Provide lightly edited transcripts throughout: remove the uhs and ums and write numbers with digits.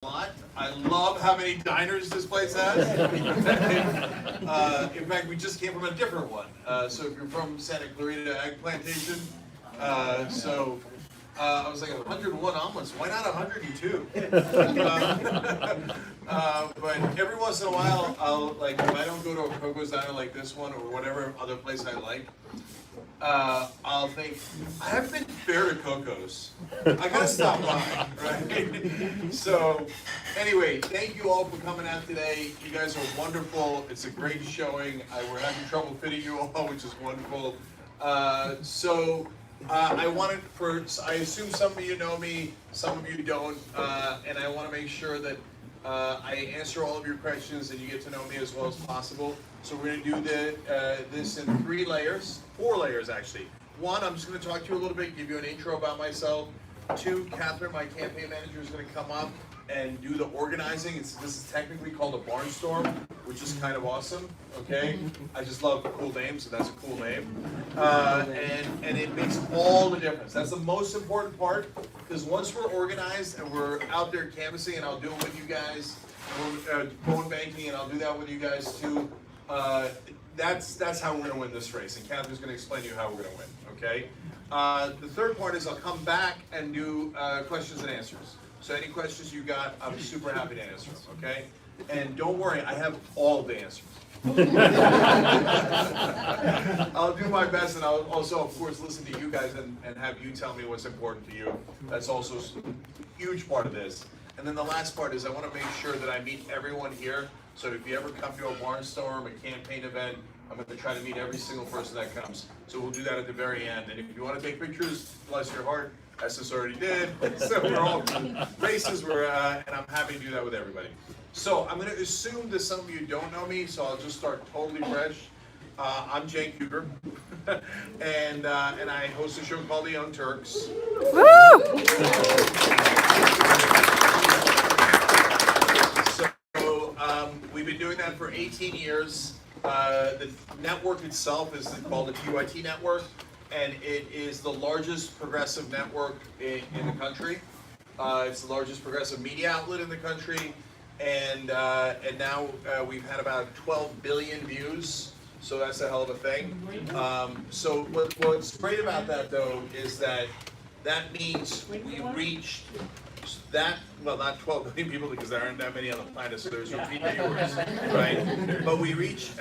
lot. I love how many diners this place has. In fact, we just came from a different one. So if you're from Santa Clarita Egg Plantation, I was like 101 omelets. Why not 102? But every once in a while, I'll like if I don't go to a Coco's diner like this one or whatever other place I like, I'll think I haven't been fair to Coco's. I gotta stop by, right? So, anyway, thank you all for coming out today. You guys are wonderful. It's a great showing. We're having trouble fitting you all, which is wonderful. I assume some of you know me, some of you don't, and I want to make sure that I answer all of your questions and you get to know me as well as possible. So we're going to do this in 4 layers actually. 1, I'm just going to talk to you a little bit, give you an intro about myself. 2, Catherine, my campaign manager, is going to come up and do the organizing. This is technically called a barnstorm, which is kind of awesome, okay? I just love cool names, so that's a cool name. And it makes all the difference. That's the most important part, because once we're organized and we're out there canvassing, and I'll do it with you guys, phone banking, and I'll do that with you guys too, that's how we're going to win this race. And Catherine's going to explain to you how we're going to win, okay? The third part is I'll come back and do questions and answers. So any questions you got, I'm super happy to answer them, okay? And don't worry, I have all the answers. I'll do my best, and I'll also, of course, listen to you guys and have you tell me what's important to you. That's also a huge part of this. And then the last part is I want to make sure that I meet everyone here. So if you ever come to a barnstorm, a campaign event, I'm going to try to meet every single person that comes. So we'll do that at the very end. And if you want to take pictures, bless your heart, Estes already did. So we're all races, and I'm happy to do that with everybody. So I'm going to assume that some of you don't know me, so I'll just start totally fresh. I'm Cenk Uygur, and I host a show called The Young Turks. Woo! So we've been doing that for 18 years. The network itself is called the TYT Network, and it is the largest progressive network in the country. It's the largest progressive media outlet in the country, and now we've had about 12 billion views, so that's a hell of a thing. So what's great about that, though, is that means we reached that, well, not 12 billion people because there aren't that many on the planet, so there's repeat viewers, right? But we reach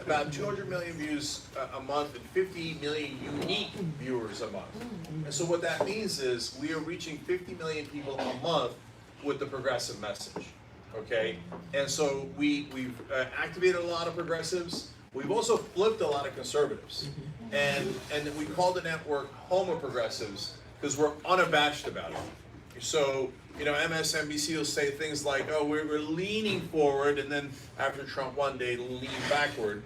about 200 million views a month and 50 million unique viewers a month. And so what that means is we are reaching 50 million people a month with the progressive message, okay? And so we've activated a lot of progressives. We've also flipped a lot of conservatives. And we call the network Home of Progressives because we're unabashed about it. So, you know, MSNBC will say things like, oh, we're leaning forward, and then after Trump won, they lean backward,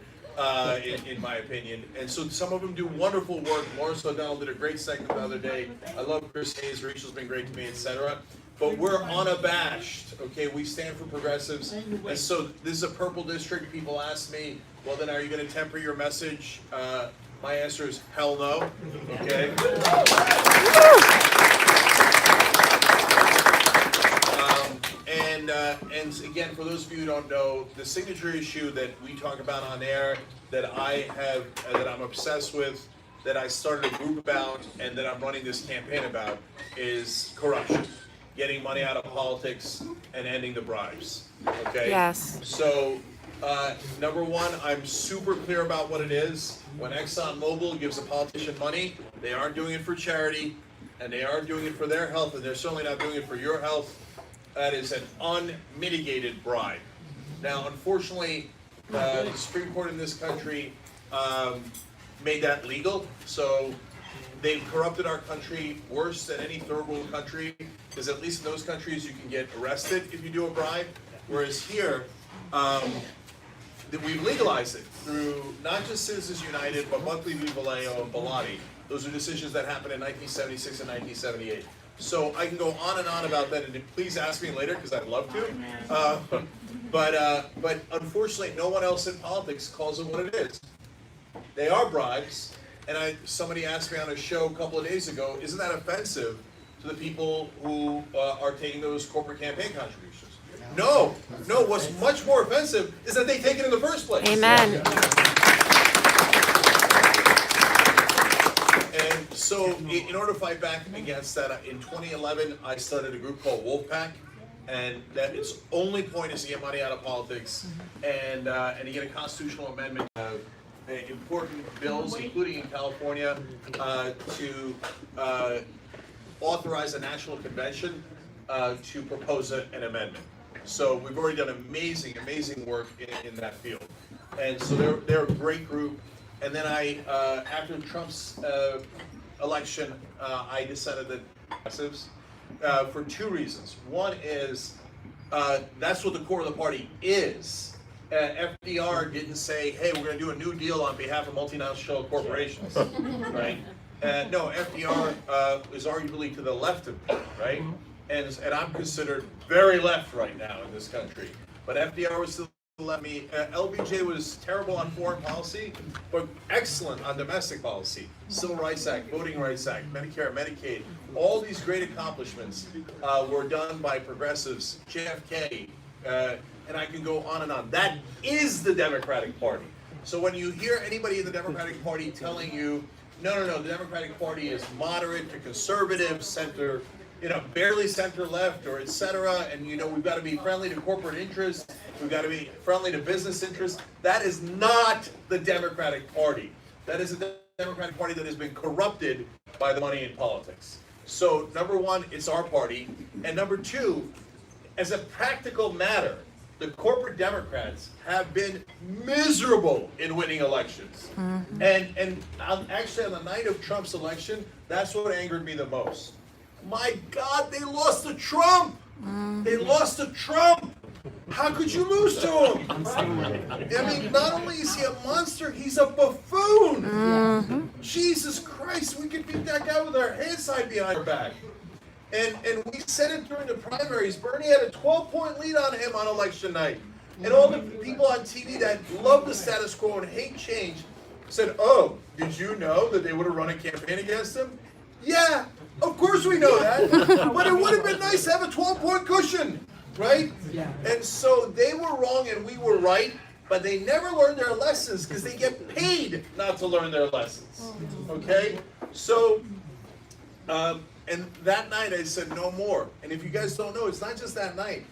in my opinion. And so some of them do wonderful work. Lawrence O'Donnell did a great segment the other day. I love Chris Hayes, Rachel's been great to me, etc. But we're unabashed, okay? We stand for progressives. And so this is a purple district. People ask me, well, then are you going to temper your message? My answer is hell no, okay? And again, for those of you who don't know, the signature issue that we talk about on air, that I'm obsessed with, that I started a group about, and that I'm running this campaign about, is corruption, getting money out of politics, and ending the bribes. Okay. Yes. So, number one, I'm super clear about what it is. When ExxonMobil gives a politician money, they aren't doing it for charity, and they aren't doing it for their health, and they're certainly not doing it for your health. That is an unmitigated bribe. Now, unfortunately, the Supreme Court in this country made that legal. So they've corrupted our country worse than any third world country, because at least in those countries you can get arrested if you do a bribe. Whereas here, we've legalized it through not just Citizens United, but Buckley v. Vallejo and Bellotti. Those are decisions that happened in 1976 and 1978. So I can go on and on about that, and please ask me later because I'd love to. But unfortunately, no one else in politics calls it what it is. They are bribes, and somebody asked me on a show a couple of days ago, isn't that offensive to the people who are taking those corporate campaign contributions. No, what's much more offensive is that they take it in the first place. Amen. And so in order to fight back against that, in 2011, I started a group called Wolfpack, and that its only point is to get money out of politics and to get a constitutional amendment of important bills, including in California, to authorize a national convention to propose an amendment. So we've already done amazing work in that field. And so they're a great group. And then after Trump's election, I decided that progressives, for two reasons. One is that's what the core of the party is. FDR didn't say, hey, we're going to do a new deal on behalf of multinational corporations, right? No, FDR is arguably to the left of me, right? And I'm considered very left right now in this country. But FDR was to the left of me. LBJ was terrible on foreign policy, but excellent on domestic policy. Civil Rights Act, Voting Rights Act, Medicare, Medicaid, all these great accomplishments were done by progressives, JFK, and I can go on and on. That is the Democratic Party. So when you hear anybody in the Democratic Party telling you, no, the Democratic Party is moderate to conservative, center, barely center left, or etc., and we've got to be friendly to corporate interests, we've got to be friendly to business interests, that is not the Democratic Party. That is a Democratic Party that has been corrupted by the money in politics. So number one, it's our party, and number two, as a practical matter, the corporate Democrats have been miserable in winning elections. And actually on the night of Trump's election, that's what angered me the most. My God, they lost to Trump! They lost to Trump! How could you lose to him? I mean, not only is he a monster, he's a buffoon! Jesus Christ, we could beat that guy with our hands tied behind our back. And we said it during the primaries. Bernie had a 12-point lead on him on election night. And all the people on TV that love the status quo and hate change said, oh, did you know that they would have run a campaign against him? Yeah, of course we know that. But it would have been nice to have a 12-point cushion, right? Yeah. And so they were wrong and we were right, but they never learned their lessons because they get paid not to learn their lessons. Okay? So, and that night I said no more. And if you guys don't know, it's not just that night.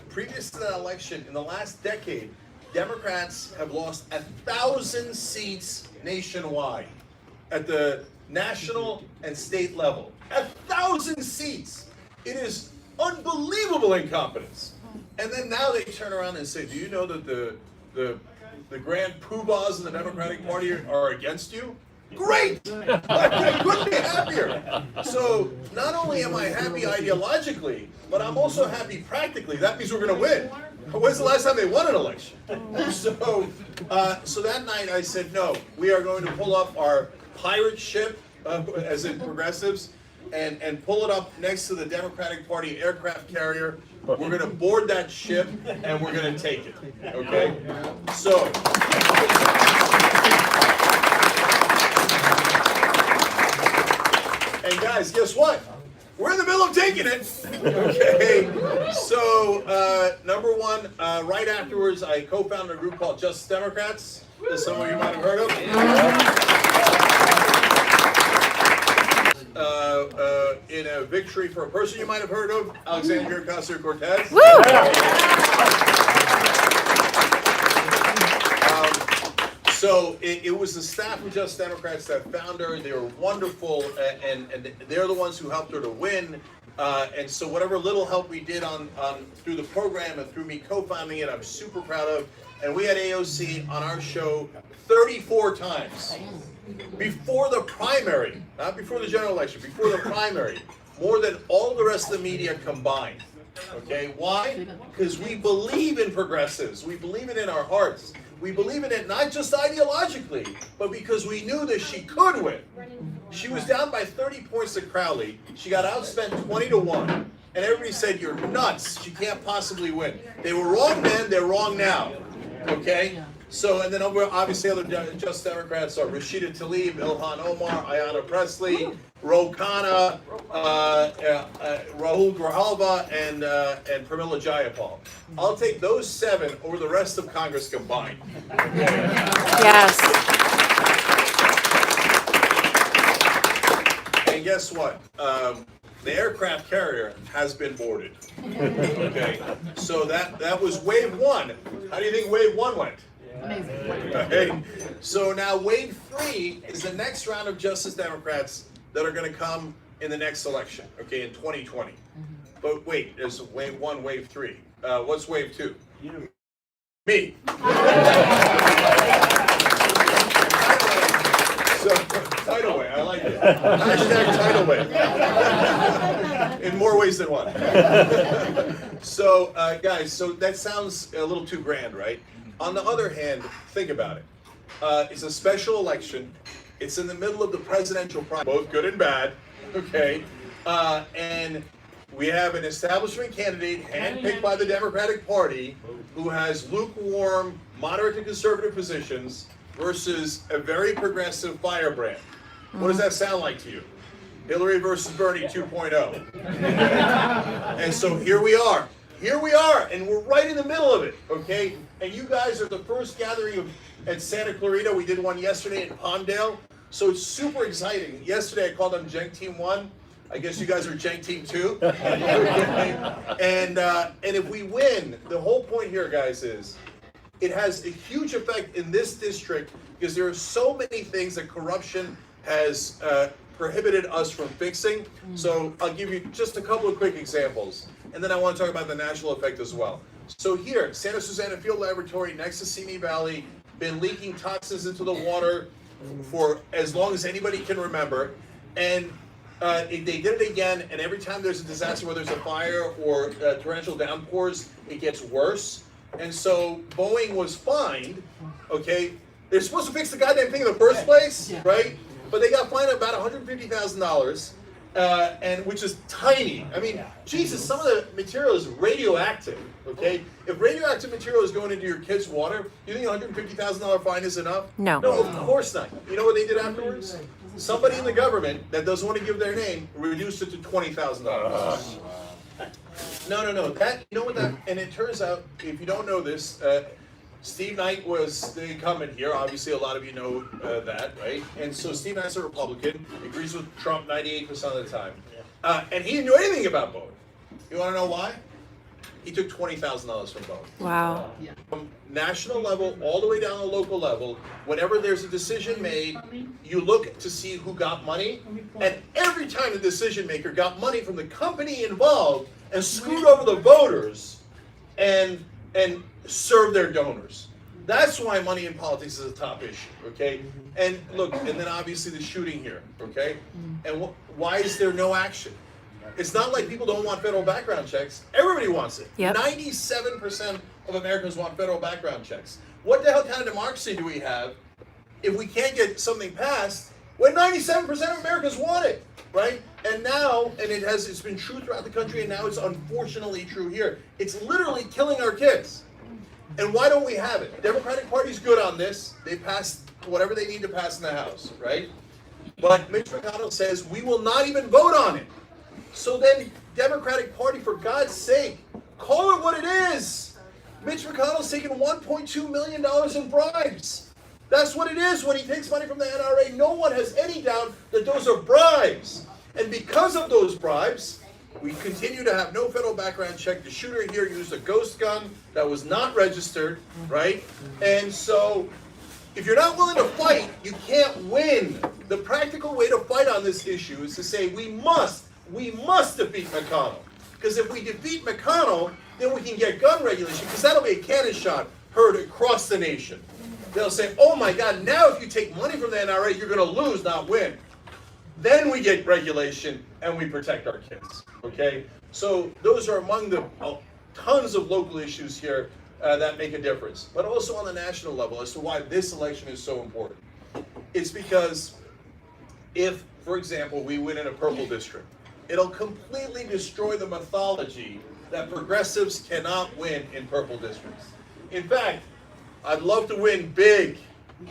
Previous to that election, in the last decade, Democrats have lost 1,000 seats nationwide at the national and state level. 1,000 seats! It is unbelievable incompetence. And then now they turn around and say, do you know that the grand poobahs in the Democratic Party are against you? Great! I couldn't be happier. So not only am I happy ideologically, but I'm also happy practically. That means we're going to win. When's the last time they won an election? So that night I said, no, we are going to pull up our pirate ship, as in progressives, and pull it up next to the Democratic Party aircraft carrier. We're going to board that ship and we're going to take it. Okay? So. And guys, guess what? We're in the middle of taking it. Okay. So, number one, right afterwards, I co-founded a group called Just Democrats, that some of you might have heard of. In a victory for a person you might have heard of, Alexandria Ocasio-Cortez. So it was the staff of Just Democrats that found her. They were wonderful, and they're the ones who helped her to win. And so whatever little help we did through the program and through me co-founding it, I'm super proud of. And we had AOC on our show 34 times. Before the primary, not before the general election, before the primary, more than all the rest of the media combined. Okay, why? Because we believe in progressives. We believe it in our hearts. We believe in it not just ideologically, but because we knew that she could win. She was down by 30 points to Crowley. She got outspent 20-1. And everybody said, you're nuts. She can't possibly win. They were wrong then, they're wrong now. Okay? So, and then obviously other Just Democrats are Rashida Tlaib, Ilhan Omar, Ayanna Pressley, Ro Khanna, Rahul Grijalva, and Pramila Jayapal. I'll take those 7 over the rest of Congress combined. Yes. And guess what? The aircraft carrier has been boarded. Okay, so that was wave 1. How do you think wave 1 went? Amazing. Okay. So now wave 3 is the next round of Justice Democrats that are going to come in the next election, okay, in 2020. But wait, there's wave 1, wave 3. What's wave 2? You. Me. So, tidal wave, I like it. Hashtag tidal wave. In more ways than one. So, guys, so that sounds a little too grand, right? On the other hand, think about it. It's a special election. It's in the middle of the presidential primary, both good and bad, okay? And we have an establishment candidate handpicked by the Democratic Party who has lukewarm, moderate to conservative positions versus a very progressive firebrand. What does that sound like to you? Hillary versus Bernie 2.0. And so here we are. Here we are, and we're right in the middle of it, okay? And you guys are the first gathering at Santa Clarita. We did one yesterday in Palmdale, so it's super exciting. Yesterday I called them Cenk Team 1. I guess you guys are Cenk Team 2. And if we win, the whole point here, guys, is it has a huge effect in this district because there are so many things that corruption has prohibited us from fixing. So I'll give you just a couple of quick examples. And then I want to talk about the national effect as well. So here, Santa Susana Field Laboratory next to Simi Valley, been leaking toxins into the water for as long as anybody can remember. And they did it again, and every time there's a disaster, whether it's a fire or torrential downpours, it gets worse. And so Boeing was fined, okay? They're supposed to fix the goddamn thing in the first place, right? But they got fined about $150,000. And which is tiny. I mean, Jesus, some of the material is radioactive, okay? If radioactive material is going into your kid's water, do you think $150,000 fine is enough? No. No, of course not. You know what they did afterwards? Somebody in the government that doesn't want to give their name reduced it to $20,000. No. That, you know what that, and it turns out, if you don't know this, Steve Knight was the incumbent here. Obviously, a lot of you know that, right? And so Steve Knight's a Republican, agrees with Trump 98% of the time. And he didn't know anything about Boeing. You want to know why? He took $20,000 from Boeing. Wow. From national level all the way down to local level, whenever there's a decision made, you look to see who got money. And every time the decision maker got money from the company involved and screwed over the voters and serve their donors. That's why money in politics is a top issue, okay? And look, and then obviously the shooting here, okay? And why is there no action? It's not like people don't want federal background checks. Everybody wants it. Yep. 97% of Americans want federal background checks. What the hell kind of democracy do we have if we can't get something passed when 97% of Americans want it, right? And now, and it's been true throughout the country, and now it's unfortunately true here. It's literally killing our kids. And why don't we have it? The Democratic Party's good on this. They passed whatever they need to pass in the House, right? But Mitch McConnell says we will not even vote on it. So then, Democratic Party, for God's sake, call it what it is. Mitch McConnell's taking $1.2 million in bribes. That's what it is when he takes money from the NRA. No one has any doubt that those are bribes. And because of those bribes, we continue to have no federal background check. The shooter here used a ghost gun that was not registered, right? And so, if you're not willing to fight, you can't win. The practical way to fight on this issue is to say we must defeat McConnell. Because if we defeat McConnell, then we can get gun regulation, because that'll be a cannon shot heard across the nation. They'll say, oh my God, now if you take money from the NRA, you're going to lose, not win. Then we get regulation and we protect our kids, okay? So those are among the tons of local issues here that make a difference. But also on the national level as to why this election is so important. It's because if, for example, we win in a purple district, it'll completely destroy the mythology that progressives cannot win in purple districts. In fact, I'd love to win big.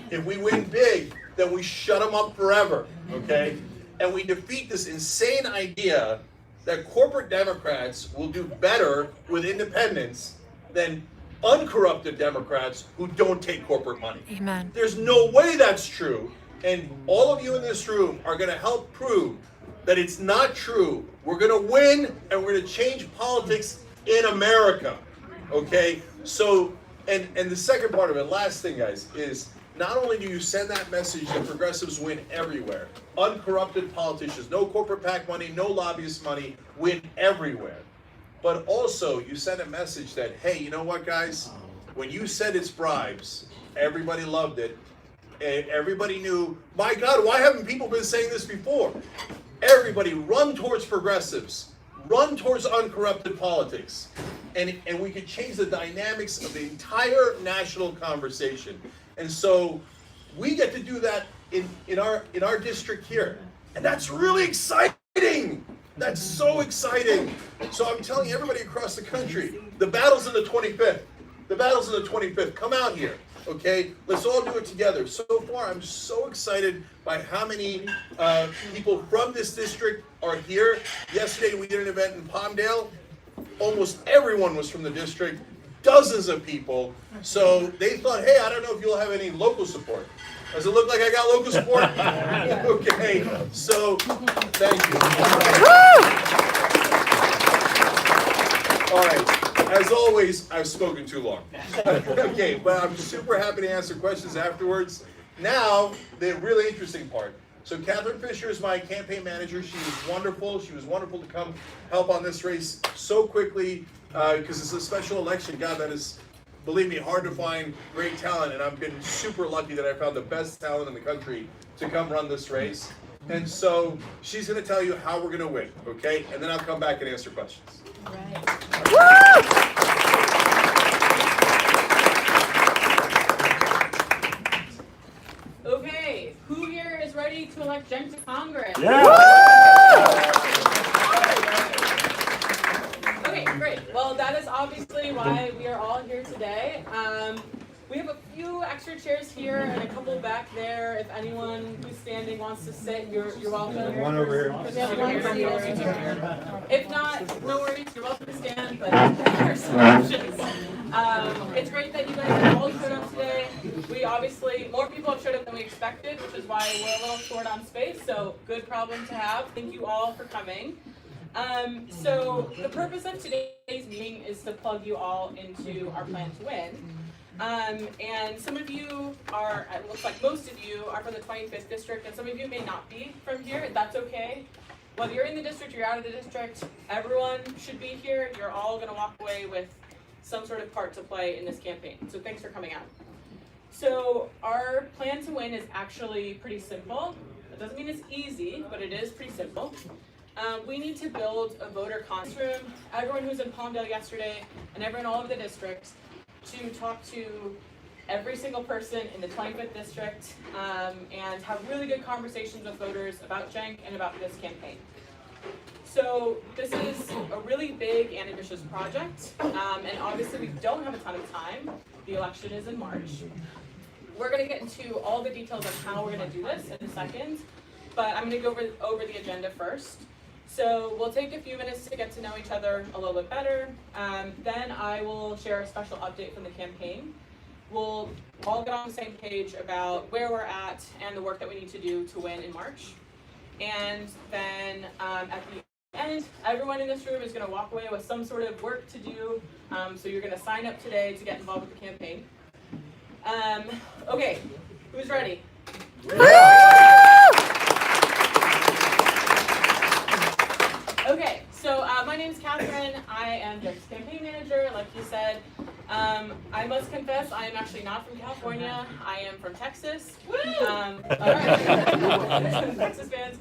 If we win big, then we shut them up forever, okay? and we defeat this insane idea that corporate Democrats will do better with independents than uncorrupted Democrats who don't take corporate money. Amen. There's no way that's true, and all of you in this room are going to help prove that it's not true. We're going to win, and we're going to change politics in America, okay? So, and the second part of it, last thing, guys, is not only do you send that message that progressives win everywhere, uncorrupted politicians, no corporate PAC money, no lobbyist money, win everywhere, but also you send a message that, hey, you know what, guys? When you said it's bribes, everybody loved it. Everybody knew, my God, why haven't people been saying this before? Everybody run towards progressives, run towards uncorrupted politics, and we could change the dynamics of the entire national conversation. And so we get to do that in our district here, and that's really exciting. That's so exciting. So I'm telling everybody across the country, the battle's in the 25th. The battle's in the 25th. Come out here. Okay, let's all do it together. So far, I'm so excited by how many people from this district are here. Yesterday, we did an event in Palmdale. Almost everyone was from the district, dozens of people. So they thought, hey, I don't know if you'll have any local support. Does it look like I got local support? Okay, so thank you. All right. As always, I've spoken too long. Okay, but I'm super happy to answer questions afterwards. Now, the really interesting part. So Catherine Fisher is my campaign manager. She was wonderful. She was wonderful to come help on this race so quickly because it's a special election. God, that is, believe me, hard to find great talent. And I've been super lucky that I found the best talent in the country to come run this race. And so she's going to tell you how we're going to win, okay? And then I'll come back and answer questions. Okay, who here is ready to elect Cenk to Congress? Yeah. Okay, great. Well, that is obviously why we are all here today. We have a few extra chairs here and a couple back there. If anyone who's standing wants to sit, you're welcome. One over here. If not, no worries, you're welcome to stand, but there's some options. It's great that you guys all showed up today. We obviously, more people have showed up than we expected, which is why we're a little short on space, so good problem to have. Thank you all for coming. So the purpose of today's meeting is to plug you all into our plan to win. And some of you are, it looks like most of you are from the 25th district, and some of you may not be from here. That's okay. Whether you're in the district or you're out of the district, everyone should be here. You're all going to walk away with some sort of part to play in this campaign. So thanks for coming out. So our plan to win is actually pretty simple. It doesn't mean it's easy, but it is pretty simple. We need to build a voter conference room. Everyone who's in Palmdale yesterday and everyone all over the district to talk to every single person in the 25th district and have really good conversations with voters about Cenk and about this campaign. So this is a really big and ambitious project, and obviously we don't have a ton of time. The election is in March. We're going to get into all the details of how we're going to do this in a second, but I'm going to go over the agenda first. So we'll take a few minutes to get to know each other a little bit better. Then I will share a special update from the campaign. We'll all get on the same page about where we're at and the work that we need to do to win in March. And then at the end, everyone in this room is going to walk away with some sort of work to do. So you're going to sign up today to get involved with the campaign. Okay, who's ready? Okay, so my name is Catherine. I am Cenk's campaign manager, like you said. I must confess, I am actually not from California. I am from Texas. All right, Texas fans.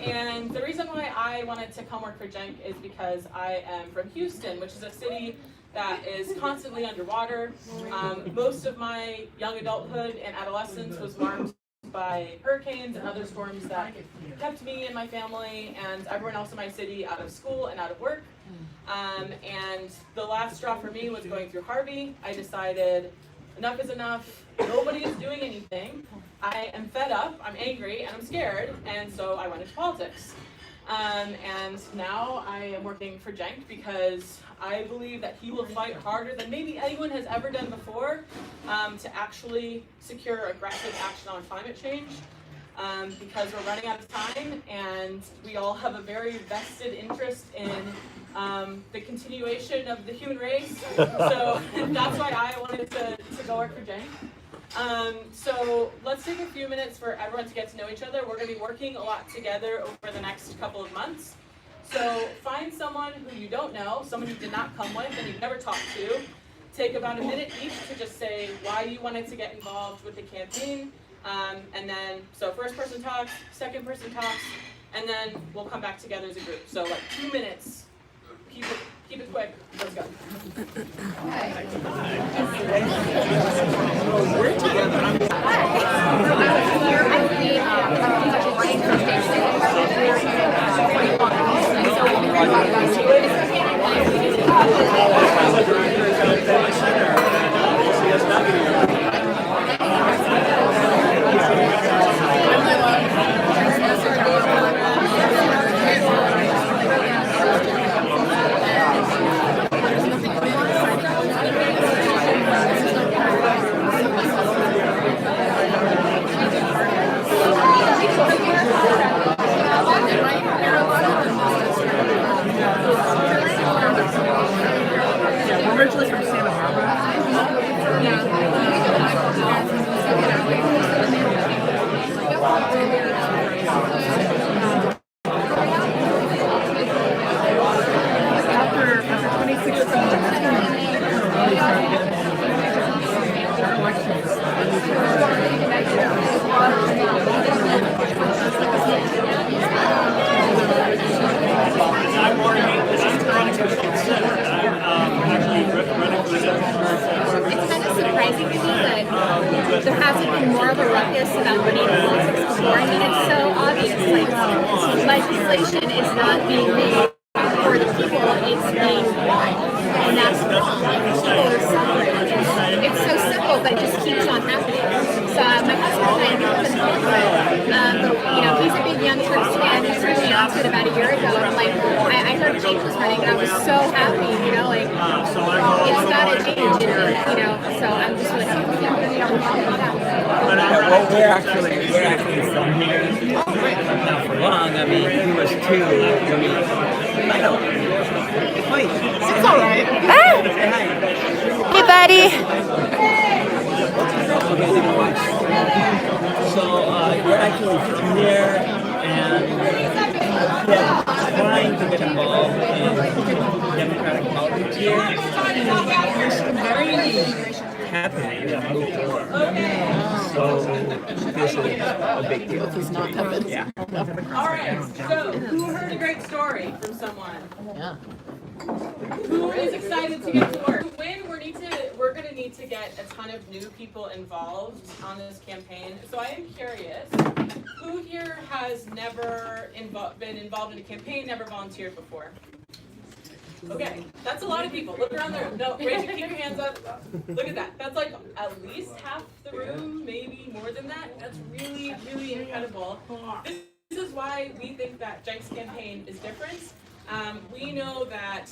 And the reason why I wanted to come work for Cenk is because I am from Houston, which is a city that is constantly underwater. Most of my young adulthood and adolescence was marked by hurricanes and other storms that kept me and my family and everyone else in my city out of school and out of work. And the last straw for me was going through Harvey. I decided enough is enough. Nobody is doing anything. I am fed up, I'm angry, and I'm scared, and so I went into politics. And now I am working for Cenk because I believe that he will fight harder than maybe anyone has ever done before to actually secure aggressive action on climate change. Because we're running out of time and we all have a very vested interest in the continuation of the human race. So that's why I wanted to go work for Cenk. So let's take a few minutes for everyone to get to know each other. We're going to be working a lot together over the next couple of months. So find someone who you don't know, someone you did not come with and you've never talked to. Take about a minute each to just say why you wanted to get involved with the campaign. And then, so first person talks, second person talks, and then we'll come back together as a group. So like 2 minutes. Keep it quick. Let's go. There hasn't been more of a ruckus about money in politics before. I mean, it's so obvious. Like, legislation is not being made for the people, it's being won. And that's wrong. People are suffering. It's so simple, but it just keeps on happening. So my husband and I live in Palmdale. You know, he's a big Young Turks fan. He turned me on to it about a year ago. And like, I heard Cenk was running, and I was so happy. You know, like, it's got to change. You know, so I'm just really happy. Well, we're actually from here. Not for long. I mean, he was too. I mean, I don't. Wait, It's all right. Hey, buddy. So we're actually from there, and yeah, trying to get involved in democratic politics here. It's very happening to move forward. So this is a big deal. He's not coming. Yeah. All right. So who heard a great story from someone? Yeah. Who is excited to get to work? To win, we're going to need to get a ton of new people involved on this campaign. So I am curious, who here has never been involved in a campaign, never volunteered before? Okay, that's a lot of people. Look around there. No, raise your, keep your hands up. Look at that. That's like at least half the room, maybe more than that. That's really, really incredible. This is why we think that Cenk's campaign is different. We know that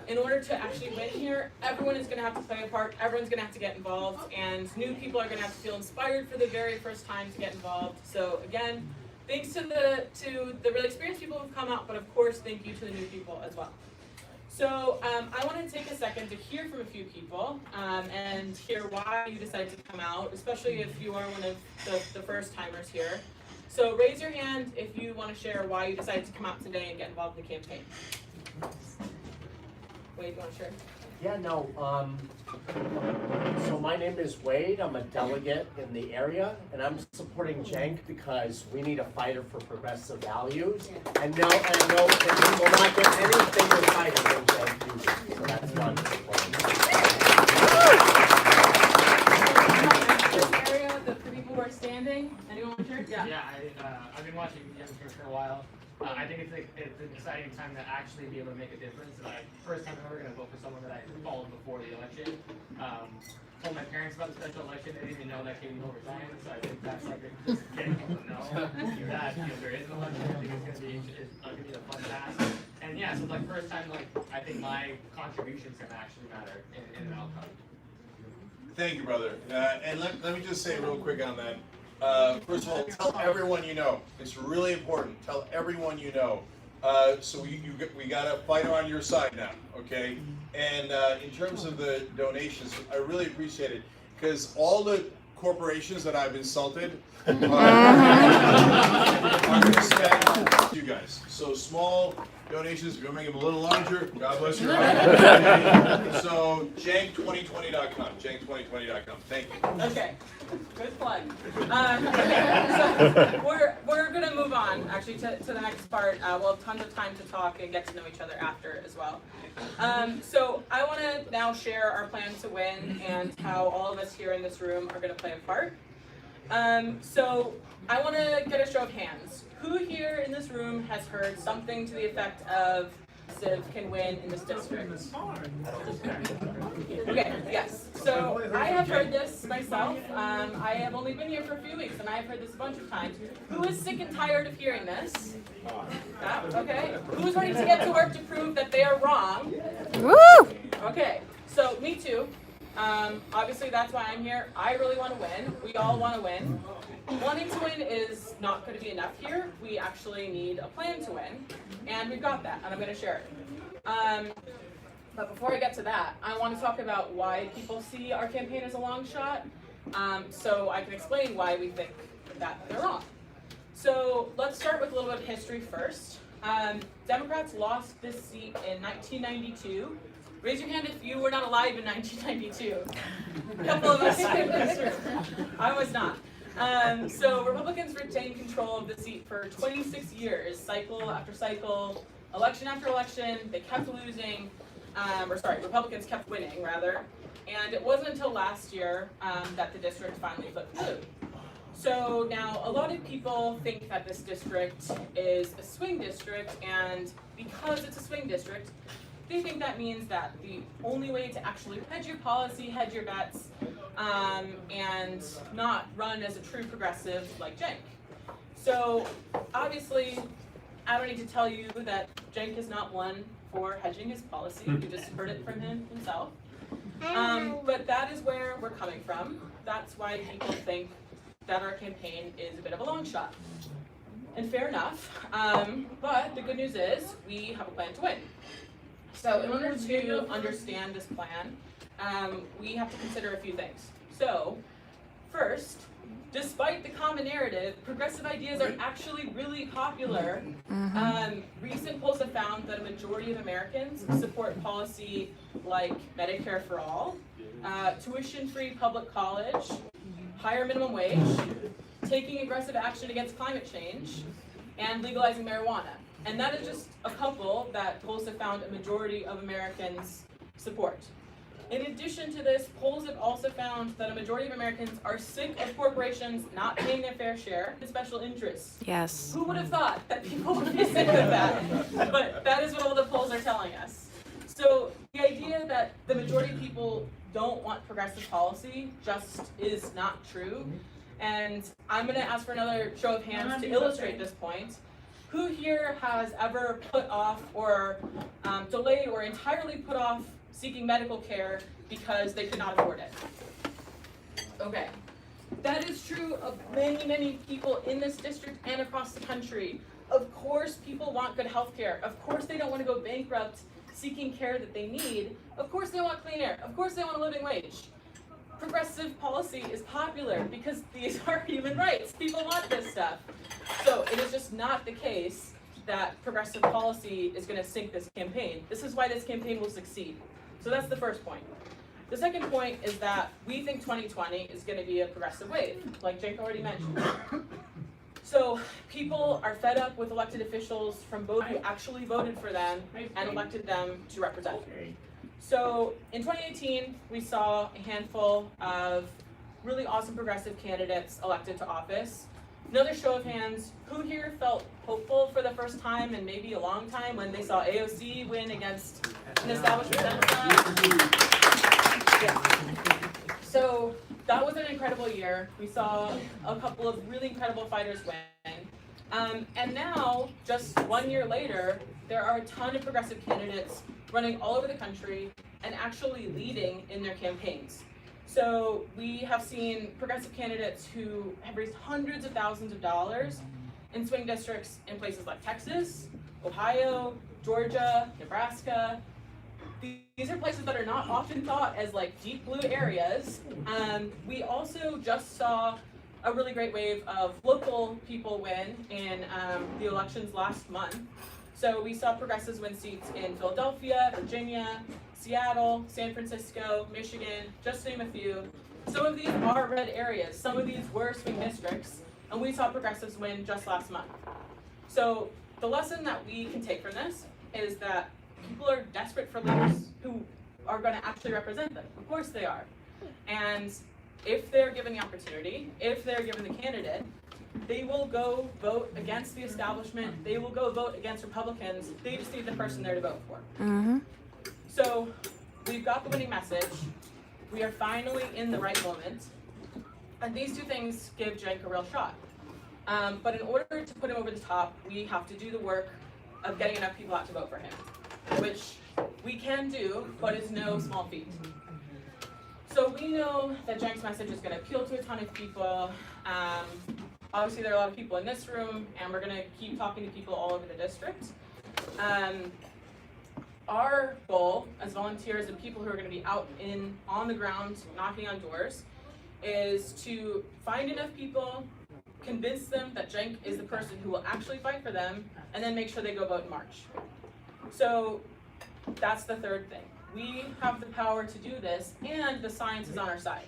in order to actually win here, everyone is going to have to play a part, everyone's going to have to get involved, and new people are going to have to feel inspired for the very first time to get involved. So again, thanks to the really experienced people who've come out, but of course, thank you to the new people as well. So I want to take a second to hear from a few people and hear why you decided to come out, especially if you are one of the first timers here. So raise your hand if you want to share why you decided to come out today and get involved in the campaign. Wade, you want to share? Yeah, no, so my name is Wade, I'm a delegate in the area, and I'm supporting Cenk because we need a fighter for progressive values. And no, that we will not get any bigger fighter than Cenk Uygur, so that's why I'm supporting This area, the people who are standing, anyone want to share? Yeah. Yeah, I've been watching Young Turks for a while. I think it's an exciting time to actually be able to make a difference. First time I'm ever going to vote for someone that I followed before the election. told my parents about the special election. They didn't even know that came over time. So I think that's like just getting people to know that there is an election. I think it's gonna be a fun task. And yeah, so it's like first time like I think my contributions can actually matter in an outcome. Thank you, brother. And let me just say real quick on that. First of all, tell everyone you know. It's really important. Tell everyone you know. So we got a fighter on your side now, okay? And in terms of the donations, I really appreciate it because all the corporations that I've insulted are going to spend you guys. So small donations, we're going to make them a little larger. God bless your heart. So Cenk2020.com, Cenk2020.com. Thank you. Okay, good plug. So we're gonna move on actually to the next part. We'll have tons of time to talk and get to know each other after as well. So I want to now share our plan to win and how all of us here in this room are going to play a part. So I want to get a show of hands. Who here in this room has heard something to the effect of Civ can win in this district? Okay, yes. So I have heard this myself. I have only been here for a few weeks and I have heard this a bunch of times. Who is sick and tired of hearing this? Okay. Who's ready to get to work to prove that they are wrong? Woo! Okay, so me too. Obviously that's why I'm here. I really want to win. We all want to win. Wanting to win is not going to be enough here. We actually need a plan to win, and we've got that, and I'm going to share it. But before I get to that, I want to talk about why people see our campaign as a long shot, so I can explain why we think that they're wrong. So let's start with a little bit of history first. Democrats lost this seat in 1992. Raise your hand if you were not alive in 1992. A couple of us in this room. I was not. So Republicans retained control of the seat for 26 years, cycle after cycle, election after election. They kept losing, Republicans kept winning, rather. And it wasn't until last year that the district finally flipped blue. So now a lot of people think that this district is a swing district, and because it's a swing district, they think that means that the only way to actually hedge your policy, hedge your bets, and not run as a true progressive like Cenk. So obviously, I don't need to tell you that Cenk is not one for hedging his policy. You just heard it from him himself. But that is where we're coming from. That's why people think that our campaign is a bit of a long shot. And fair enough. But the good news is we have a plan to win. So in order to understand this plan, we have to consider a few things. So first, despite the common narrative, progressive ideas are actually really popular. Recent polls have found that a majority of Americans support policy like Medicare for all, tuition-free public college, higher minimum wage, taking aggressive action against climate change, and legalizing marijuana. And that is just a couple that polls have found a majority of Americans support. In addition to this, polls have also found that a majority of Americans are sick of corporations not paying their fair share and special interests. Yes. Who would have thought that people would be sick of that? But that is what all the polls are telling us. So the idea that the majority of people don't want progressive policy just is not true. And I'm going to ask for another show of hands to illustrate this point. Who here has ever put off or delayed or entirely put off seeking medical care because they could not afford it? Okay. That is true of many, many people in this district and across the country. Of course people want good health care. Of course they don't want to go bankrupt seeking care that they need. Of course they want clean air. Of course they want a living wage. Progressive policy is popular because these are human rights. People want this stuff. So it is just not the case that progressive policy is going to sink this campaign. This is why this campaign will succeed. So that's the first point. The second point is that we think 2020 is going to be a progressive wave, like Cenk already mentioned. So people are fed up with elected officials from both who actually voted for them and elected them to represent them. So in 2018, we saw a handful of really awesome progressive candidates elected to office. Another show of hands, who here felt hopeful for the first time and maybe a long time when they saw AOC win against an establishment Democrat? Yeah. that was an incredible year. We saw a couple of really incredible fighters win. And now, just 1 year later, there are a ton of progressive candidates running all over the country and actually leading in their campaigns. So we have seen progressive candidates who have raised hundreds of thousands of dollars in swing districts in places like Texas, Ohio, Georgia, Nebraska. These are places that are not often thought as like deep blue areas. We also just saw a really great wave of local people win in the elections last month. So we saw progressives win seats in Philadelphia, Virginia, Seattle, San Francisco, Michigan, just to name a few. Some of these are red areas. Some of these were swing districts, and we saw progressives win just last month. So the lesson that we can take from this is that people are desperate for leaders who are going to actually represent them. Of course they are. And if they're given the opportunity, if they're given the candidate, they will go vote against the establishment. They will go vote against Republicans. They just need the person there to vote for. So we've got the winning message. We are finally in the right moment. And these two things give Cenk a real shot. But in order to put him over the top, we have to do the work of getting enough people out to vote for him, which we can do, but it's no small feat. So we know that Cenk's message is going to appeal to a ton of people. Obviously, there are a lot of people in this room, and we're going to keep talking to people all over the district. Our goal as volunteers and people who are going to be out on the ground knocking on doors is to find enough people, convince them that Cenk is the person who will actually fight for them, and then make sure they go vote in March. So that's the third thing. We have the power to do this, and the science is on our side.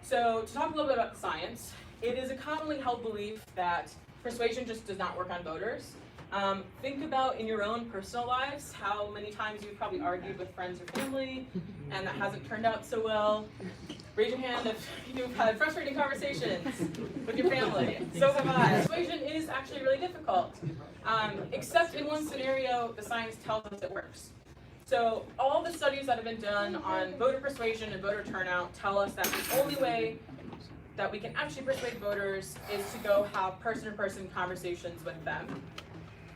So to talk a little bit about the science, it is a commonly held belief that persuasion just does not work on voters. Think about in your own personal lives how many times you've probably argued with friends or family, and that hasn't turned out so well. Raise your hand if you've had frustrating conversations with your family. So have I. Persuasion is actually really difficult, except in one scenario, the science tells us it works. So all the studies that have been done on voter persuasion and voter turnout tell us that the only way that we can actually persuade voters is to go have person-to-person conversations with them.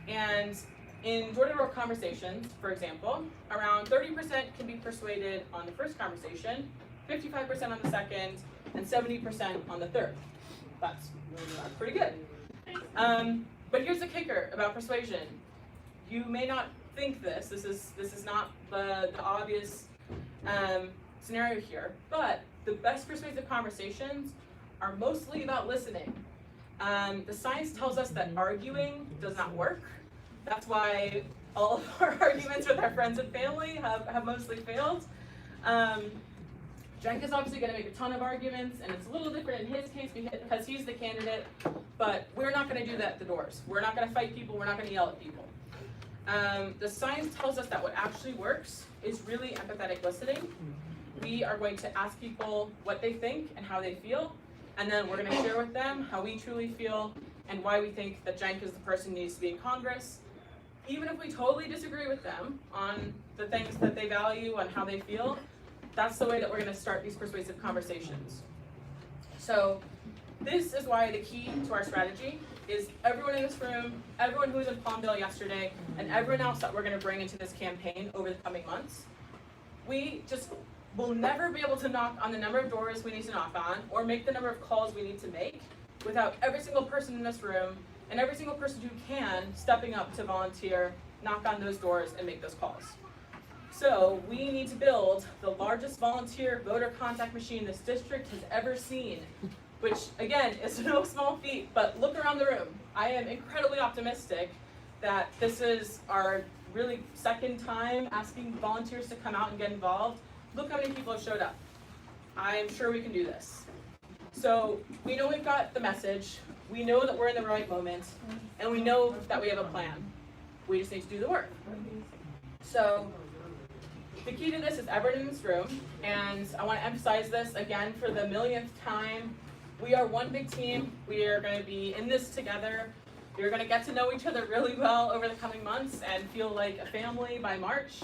And in door-to-door conversations, for example, around 30% can be persuaded on the first conversation, 55% on the second, and 70% on the third. That's pretty good. But here's the kicker about persuasion. You may not think this is not the obvious scenario here, but the best persuasive conversations are mostly about listening. The science tells us that arguing does not work. That's why all of our arguments with our friends and family have mostly failed. Cenk is obviously going to make a ton of arguments, and it's a little different in his case because he's the candidate, but we're not going to do that at the doors. We're not going to fight people. We're not going to yell at people. The science tells us that what actually works is really empathetic listening. We are going to ask people what they think and how they feel, and then we're going to share with them how we truly feel and why we think that Cenk is the person who needs to be in Congress. Even if we totally disagree with them on the things that they value and how they feel, that's the way that we're going to start these persuasive conversations. So this is why the key to our strategy is everyone in this room, everyone who was in Palmdale yesterday, and everyone else that we're going to bring into this campaign over the coming months. We just will never be able to knock on the number of doors we need to knock on or make the number of calls we need to make without every single person in this room and every single person who can stepping up to volunteer, knock on those doors, and make those calls. So we need to build the largest volunteer voter contact machine this district has ever seen, which again is no small feat, but look around the room. I am incredibly optimistic that this is our really second time asking volunteers to come out and get involved. Look how many people have showed up. I am sure we can do this. So we know we've got the message, we know that we're in the right moment, and we know that we have a plan. We just need to do the work. So the key to this is everyone in this room, and I want to emphasize this again for the millionth time. We are one big team. We are going to be in this together. You're going to get to know each other really well over the coming months and feel like a family by March,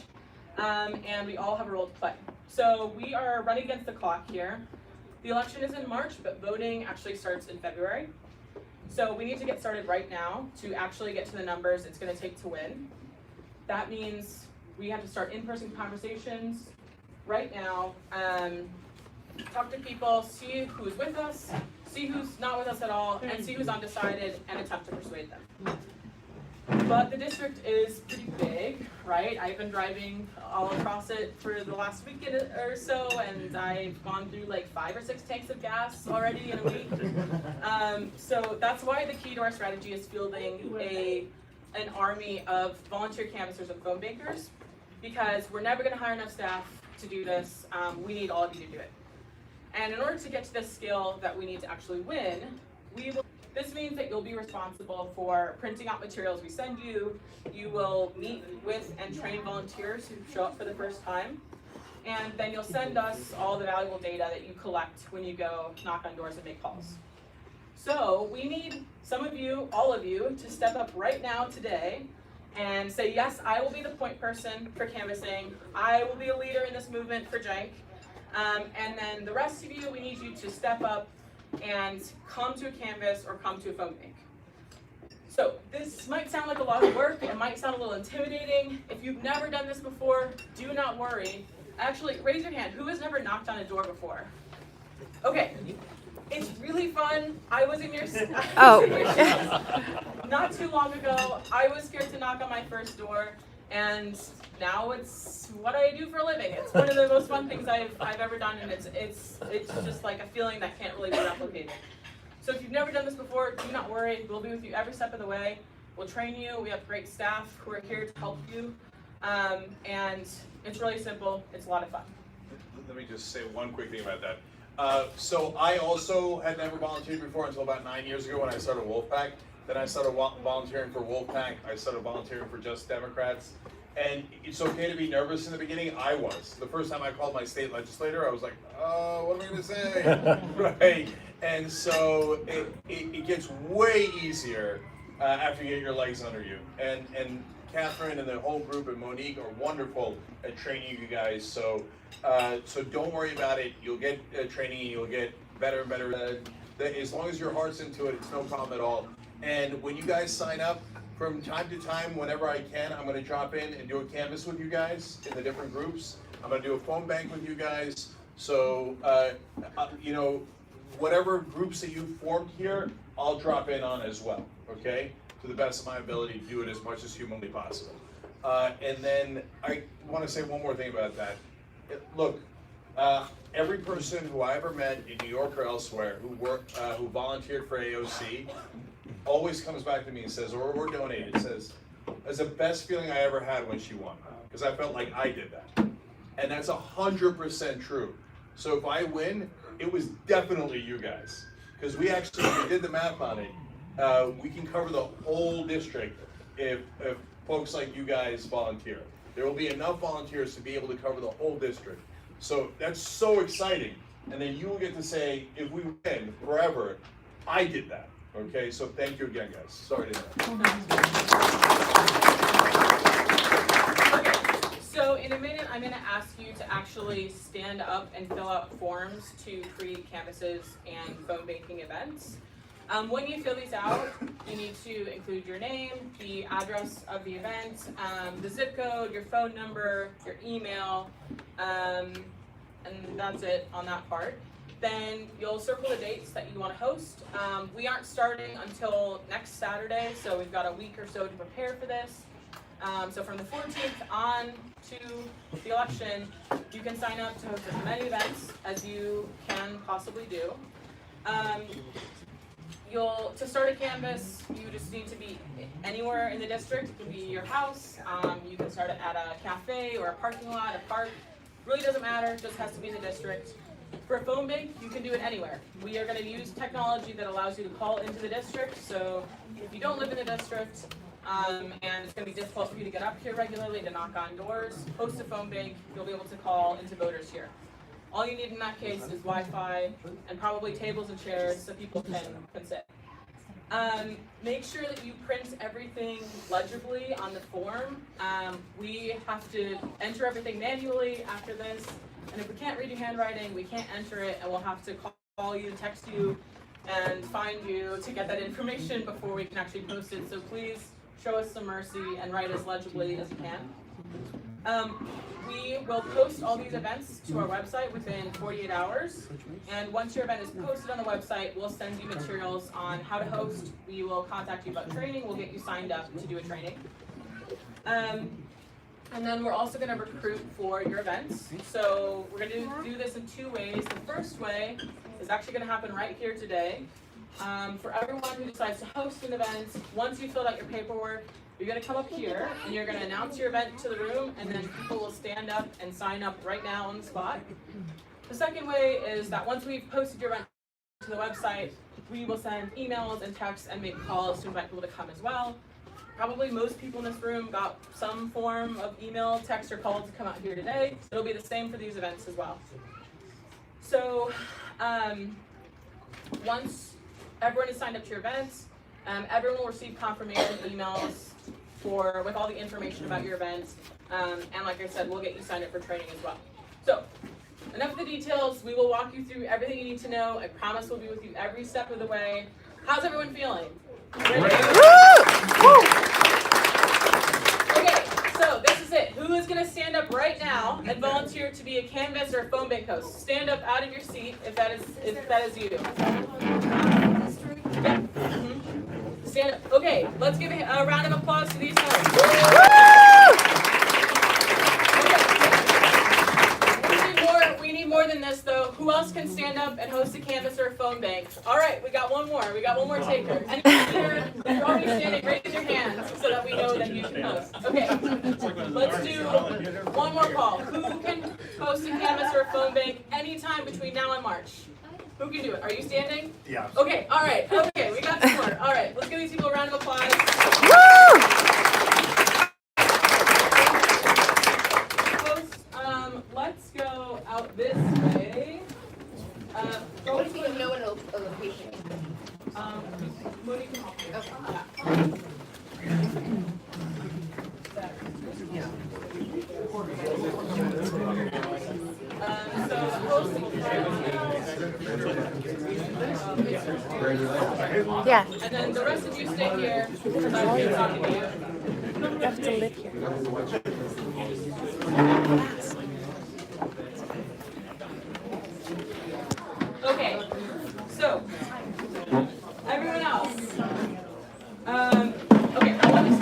and we all have a role to play. So we are running against the clock here. The election is in March, but voting actually starts in February. So we need to get started right now to actually get to the numbers it's going to take to win. That means we have to start in-person conversations right now, talk to people, see who's with us, see who's not with us at all, and see who's undecided, and attempt to persuade them. But the district is pretty big, right? I've been driving all across it for the last week or so, and I've gone through like 5 or 6 tanks of gas already in a week. So that's why the key to our strategy is fielding an army of volunteer canvassers and phone bankers, because we're never going to hire enough staff to do this. We need all of you to do it. And in order to get to the scale that we need to actually win, this means that you'll be responsible for printing out materials we send you. You will meet with and train volunteers who show up for the first time. And then you'll send us all the valuable data that you collect when you go knock on doors and make calls. So we need some of you, all of you, to step up right now today and say, yes, I will be the point person for canvassing. I will be a leader in this movement for Cenk. And then the rest of you, we need you to step up and come to a canvas or come to a phone bank. So this might sound like a lot of work. It might sound a little intimidating. If you've never done this before, do not worry. Actually, raise your hand. Who has never knocked on a door before? Okay. It's really fun. I was in your shoes not too long ago. I was scared to knock on my first door, and now it's what I do for a living. It's one of the most fun things I've ever done, and it's just like a feeling that can't really be replicated. So if you've never done this before, do not worry. We'll be with you every step of the way. We'll train you. We have great staff who are here to help you, and it's really simple. It's a lot of fun. Let me just say one quick thing about that. So I also had never volunteered before until about 9 years ago when I started Wolfpack. Then I started volunteering for Wolfpack. I started volunteering for Just Democrats. And it's okay to be nervous in the beginning. I was. The first time I called my state legislator, I was like, what am I going to say? Right. And so it gets way easier after you get your legs under you. And Catherine and the whole group and Monique are wonderful at training you guys. So don't worry about it. You'll get training and you'll get better and better. As long as your heart's into it, it's no problem at all. And when you guys sign up, from time to time, whenever I can, I'm going to drop in and do a canvas with you guys in the different groups. I'm going to do a phone bank with you guys. So, whatever groups that you've formed here, I'll drop in on as well, okay? To the best of my ability to do it as much as humanly possible. And then I want to say one more thing about that. Look, every person who I ever met in New York or elsewhere who volunteered for AOC always comes back to me and says, or donated, says, "It's the best feeling I ever had when she won, because I felt like I did that." And that's 100% true. So if I win, it was definitely you guys, because we did the math on it. We can cover the whole district if folks like you guys volunteer. There will be enough volunteers to be able to cover the whole district. So that's so exciting. And then you will get to say, if we win forever, I did that. Okay, so thank you again, guys. Sorry to interrupt. Okay, so in a minute, I'm going to ask you to actually stand up and fill out forms to create canvases and phone banking events. When you fill these out, you need to include your name, the address of the event, the zip code, your phone number, your email, and that's it on that part. Then you'll circle the dates that you want to host. We aren't starting until next Saturday, so we've got a week or so to prepare for this. So from the 14th on to the election, you can sign up to host as many events as you can possibly do. To start a canvas, you just need to be anywhere in the district. It can be your house. You can start it at a cafe or a parking lot, a park. Really doesn't matter, just has to be in the district. For a phone bank, you can do it anywhere. We are going to use technology that allows you to call into the district. So if you don't live in the district, and it's going to be difficult for you to get up here regularly to knock on doors, host a phone bank, you'll be able to call into voters here. All you need in that case is Wi-Fi and probably tables and chairs so people can sit. Make sure that you print everything legibly on the form. We have to enter everything manually after this. And if we can't read your handwriting, we can't enter it, and we'll have to call you, text you, and find you to get that information before we can actually post it. So please show us some mercy and write as legibly as you can. We will post all these events to our website within 48 hours. And once your event is posted on the website, we'll send you materials on how to host. We will contact you about training. We'll get you signed up to do a training. And then we're also going to recruit for your events. So we're going to do this in 2 ways. The first way is actually going to happen right here today. For everyone who decides to host an event, once you filled out your paperwork, you're going to come up here and you're going to announce your event to the room, and then people will stand up and sign up right now on the spot. The second way is that once we've posted your event to the website, we will send emails and texts and make calls to invite people to come as well. Probably most people in this room got some form of email, text, or call to come out here today. It'll be the same for these events as well. So once everyone is signed up to your events, everyone will receive confirmation emails with all the information about your event. And like I said, we'll get you signed up for training as well. So enough of the details. We will walk you through everything you need to know. I promise we'll be with you every step of the way. How's everyone feeling? Ready? Okay, so this is it. Who is going to stand up right now and volunteer to be a Canvas or a phone bank host? Stand up out of your seat if that is you. Yeah. Stand up. Okay, let's give a round of applause to these hosts. We need more than this, though. Who else can stand up and host a Canvas or a phone bank? All right, we got one more. We got one more taker. And if you're already standing, raise your hands so that we know that you can host. Okay, let's do one more call. Who can host a Canvas or a phone bank anytime between now and March? Who can do it? Are you standing? Yeah. Okay, all right. Okay, we got some more. All right, let's give these people a round of applause. Let's go out this way. What if you don't know a location? Moody can help you. Yeah. And then the rest of you stay here because I'm here talking to you. You have to live here. Okay, so everyone else. Okay, I want to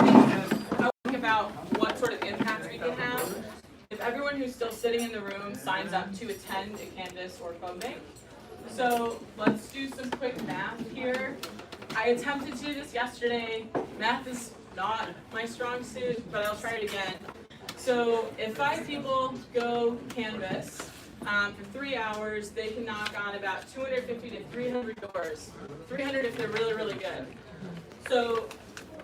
think about what sort of impact we can have if everyone who's still sitting in the room signs up to attend a Canvas or phone bank. So let's do some quick math here. I attempted to do this yesterday. Math is not my strong suit, but I'll try it again. So if 5 people go Canvas for 3 hours, they can knock on about 250 to 300 doors. 300 if they're really, really good. So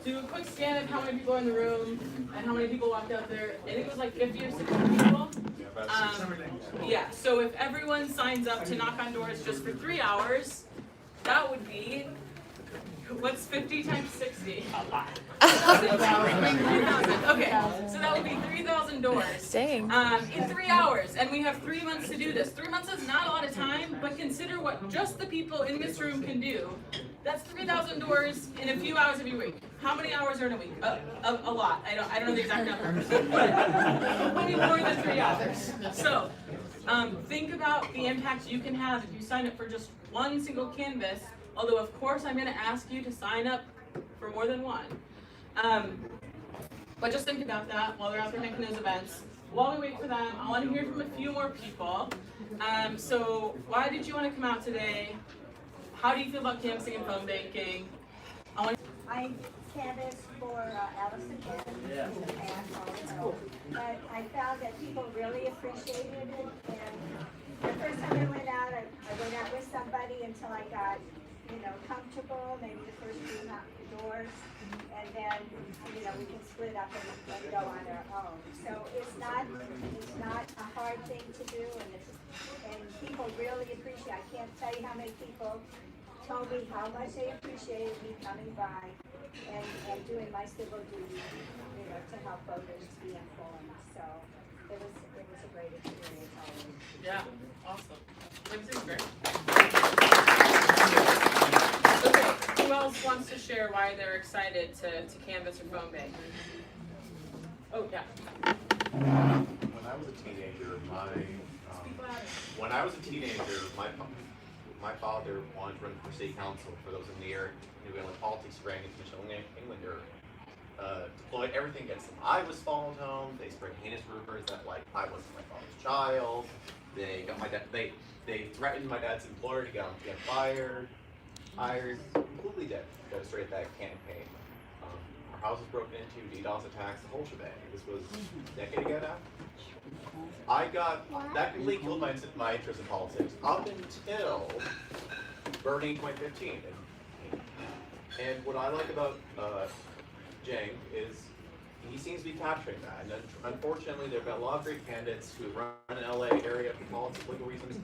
do a quick scan of how many people are in the room and how many people walked out there. I think it was like 50 or 60 people. Yeah, so if everyone signs up to knock on doors just for 3 hours, that would be, what's 50 times 60? A lot. 3,000. Okay, so that would be 3,000 doors. Dang. In 3 hours, and we have 3 months to do this. 3 months is not a lot of time, but consider what just the people in this room can do. That's 3,000 doors in a few hours of your week. How many hours are in a week? A lot. I don't know the exact number. Maybe more than 3 hours. So think about the impact you can have if you sign up for just one single Canvas. Although of course I'm going to ask you to sign up for more than one. But just think about that while they're out there making those events. While we wait for them, I want to hear from a few more people. So why did you want to come out today? How do you feel about canvassing and phone banking? I canvassed for Allison Cannon in the past also, but I found that people really appreciated it. And the first time I went out with somebody until I got, comfortable, maybe the first few doors, and then, we can split up and go on our own. So it's not a hard thing to do, and people really appreciate. I can't tell you how many people told me how much they appreciated me coming by and doing my civil duty, to help voters be informed. So it was a great experience always. Yeah, awesome. Everything's great. Okay, who else wants to share why they're excited to canvas or phone bank? Oh, yeah. When I was a teenager, my father wanted to run for city council. For those in the area, New England politics, ran against Michelle Englander, deployed everything against them. I was followed home. They spread heinous rumors that like I wasn't my father's child. They got my dad. They threatened my dad's employer to get fired. I completely devastated that campaign. Our house was broken into, DDoS attacks, the whole shebang. This was a decade ago now. That completely killed my interest in politics up until Bernie 2015. And what I like about Cenk is he seems to be capturing that. And unfortunately, there have been a lot of great candidates who run in the LA area for political reasons.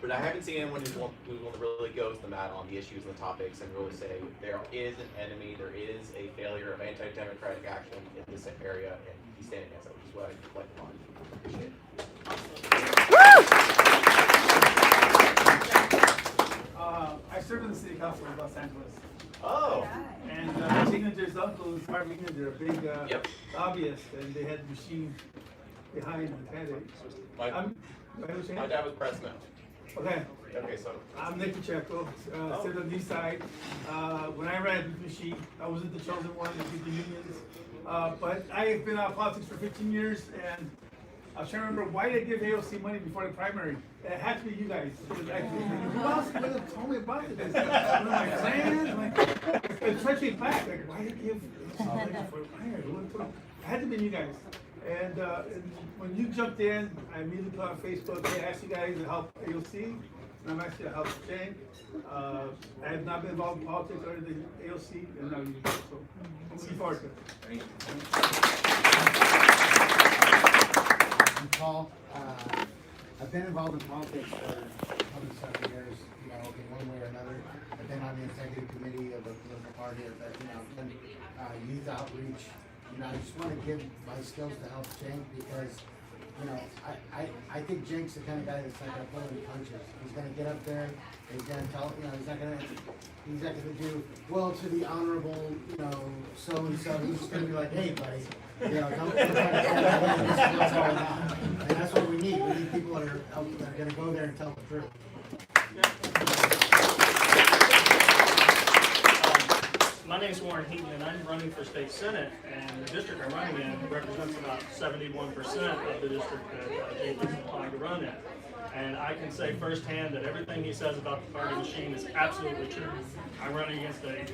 But I haven't seen anyone who's willing to really go to the mat on the issues and the topics and really say there is an enemy, there is a failure of anti-democratic action in this area, and he's standing against it, which is what I like a lot. Appreciate it. I served in the city council of Los Angeles. Oh. And Signature's uncle is Mark Signature, a big lobbyist, and they had the machine behind the candidate. My dad was president. Okay. Okay, so. I'm Nick Pacheco, sit on the east side. When I ran the machine, I wasn't the chosen one to get the unions. But I have been out of politics for 15 years, and I was trying to remember why did I give AOC money before the primary? It had to be you guys. Who else would have told me about this? One of my friends, especially back, like, why did I give AOC money before the primary? It had to be you guys. And when you jumped in, I immediately put on Facebook, hey, I asked you guys to help AOC, and I'm actually to help Cenk. I have not been involved in politics other than AOC, and now you. So I'm looking forward to it. I'm Paul. I've been involved in politics for probably 7 years, in one way or another. I've been on the executive committee of a political party, done youth outreach. I just want to give my skills to help Cenk because, I think Cenk's the kind of guy that's not going to pull any punches. He's going to get up there, he's going to tell, he's not going to do, well, to the honorable, so-and-so. He's just going to be like, hey, buddy, don't try to tell me this is what's going on. And that's what we need. We need people that are going to go there and tell the truth. My name is Warren Heaton, and I'm running for state senate, and the district I'm running in represents about 71% of the district that Cenk is applying to run in. And I can say firsthand that everything he says about the party machine is absolutely true. I'm running against a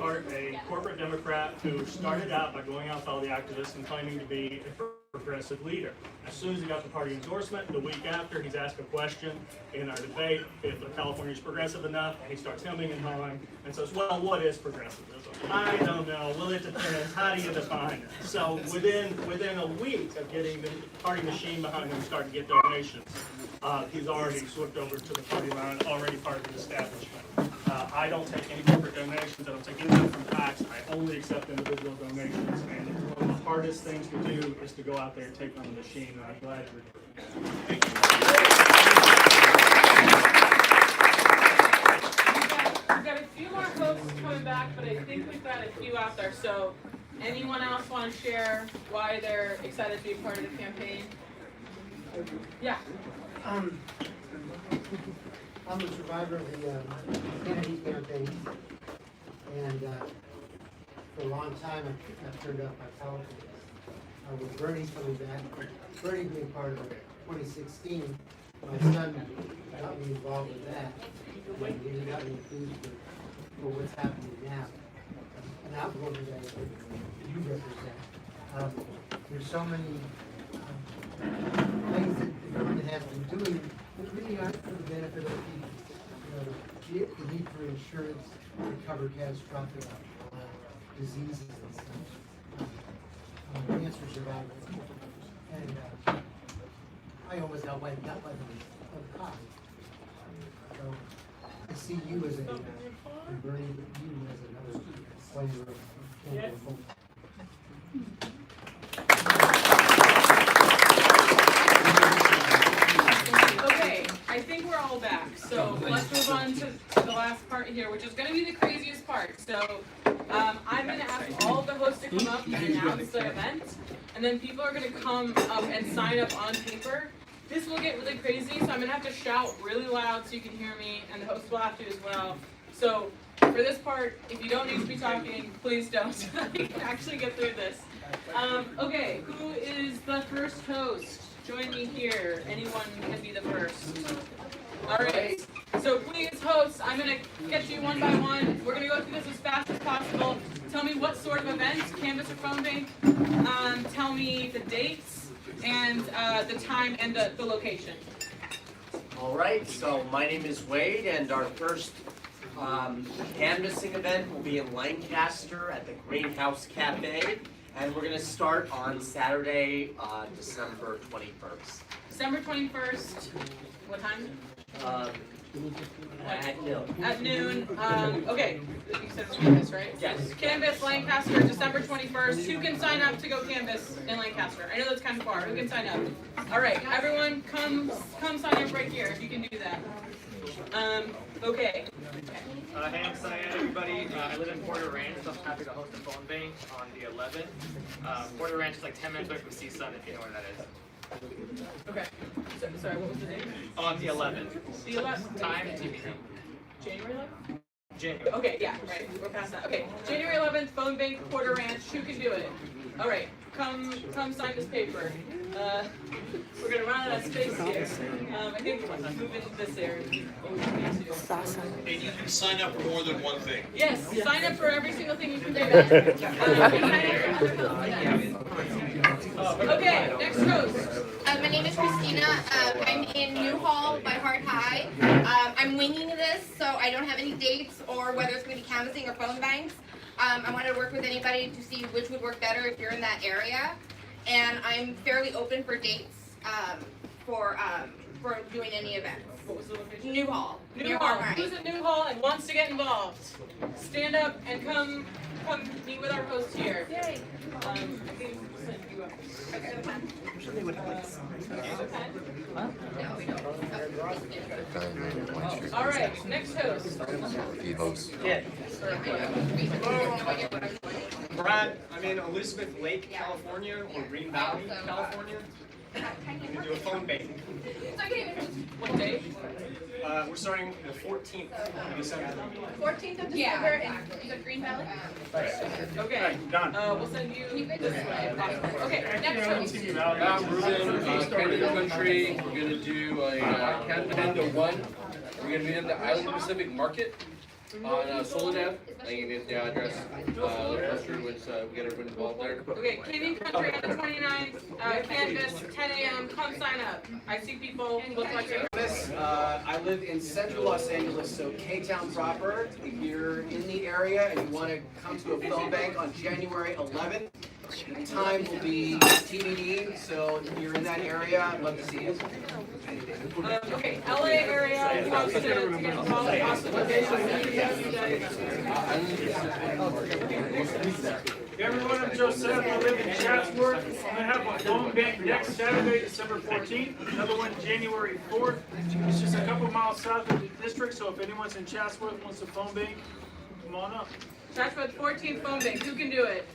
corporate Democrat who started out by going out to all the activists and claiming to be a progressive leader. As soon as he got the party endorsement, the week after, he's asked a question in our debate if California is progressive enough, and he starts humming and hawing and says, well, what is progressivism? I don't know. Well, it depends. How do you define it? So within a week of getting the party machine behind him, starting to get donations, he's already slipped over to the party line, already part of the establishment. I don't take any corporate donations. I don't take anything from PACs. I only accept individual donations. And one of the hardest things to do is to go out there and take on the machine. And I'm glad you're doing We've got a few more folks coming back, but I think we've got a few out there. So anyone else want to share why they're excited to be a part of the campaign? Yeah. I'm a survivor of the Kennedy campaign, and for a long time I've turned up my politics. With Bernie coming back, Bernie being part of 2016, my son got me involved with that, and he got me enthused for what's happening now. And I'm going to that you represent. There's so many things that the government has been doing that really aren't for the benefit of people. The need for insurance to cover catastrophic diseases and stuff. Cancer survivors. And I always got wiped out by the cops. So I see you as a and Bernie, but you as another flavor of hope. So let's move on to the last part here, which is gonna be the craziest part. So, I'm gonna ask all of the hosts to come up and announce the event, and then people are gonna come up and sign up on paper. This will get really crazy, so I'm gonna have to shout really loud so you can hear me, and the hosts will have to as well. So, for this part, if you don't need to be talking, please don't, so that we can actually get through this. Okay, who is the first host? Join me here. Anyone can be the first. Alright, so please hosts, I'm gonna get you one by one. We're gonna go through this as fast as possible. Tell me what sort of event, Canvas or phone bank. Tell me the dates and the time and the location. All right, so my name is Wade, and our first canvassing event will be in Lancaster at the Greenhouse Cafe, and we're going to start on Saturday, December 21st. December 21st, what time? At noon. At noon. Okay, you said it was Canvas, right? Yes. Canvas, Lancaster, December 21st. Who can sign up to go Canvas in Lancaster? I know that's kind of far. Who can sign up? All right, everyone, come sign up right here if you can do that. Okay. Hey, I'm Cyan, everybody. I live in Porter Ranch, so I'm happy to host a phone bank on the 11th. Porter Ranch is like 10 minutes away from CSUN, if you know where that is. Okay. Sorry, what was the date? On the 11th. The 11th. Time and TBD. January 11th? January. Okay, yeah, right. We're past that. Okay, January 11th, phone bank, Porter Ranch. Who can do it? All right, come sign this paper. We're gonna run out of space here. I think move into this area. That's awesome. And you can sign up for more than one thing. Yes, sign up for every single thing you can do. Okay, next host. My name is Christina. I'm in Newhall by Hart High. I'm winging this, so I don't have any dates or whether it's going to be canvassing or phone banks. I wanted to work with anybody to see which would work better if you're in that area. And I'm fairly open for dates for doing any events. What was the location? Newhall. Newhall. Who's at Newhall and wants to get involved? Stand up and come meet with our host here. Yay. I think we'll send you up. Okay. All right, next host. He hosts. Yeah. Brad, I'm in Elizabeth Lake, California, or Green Valley, California. I'm gonna do a phone bank. What day? We're starting the 14th of December. 14th of December in Green Valley? Okay. Done. We'll send you this way if possible. Okay, next host. I'm Ruben, Canada Country. We're gonna do a Canada 1. We're gonna meet at the Island Pacific Market on Soledad. I can get the address. Look through which we get everyone involved there. Okay, Canadian Country on the 29th, Canvas, 10 a.m. Come sign up. I see people look like you. I live in central Los Angeles, so K-Town proper. If you're in the area and you want to come to a phone bank on January 11th, the time will be TBD, so if you're in that area, I'd love to see you. Okay, LA area, who wants to get involved? Hey everyone, I'm Joseph. I live in Chatsworth. I'm gonna have a phone bank next Saturday, December 14th. Another one January 4th. It's just a couple miles south of the district, so if anyone's in Chatsworth and wants a phone bank, come on up. Chatsworth 14th phone bank, who can do it?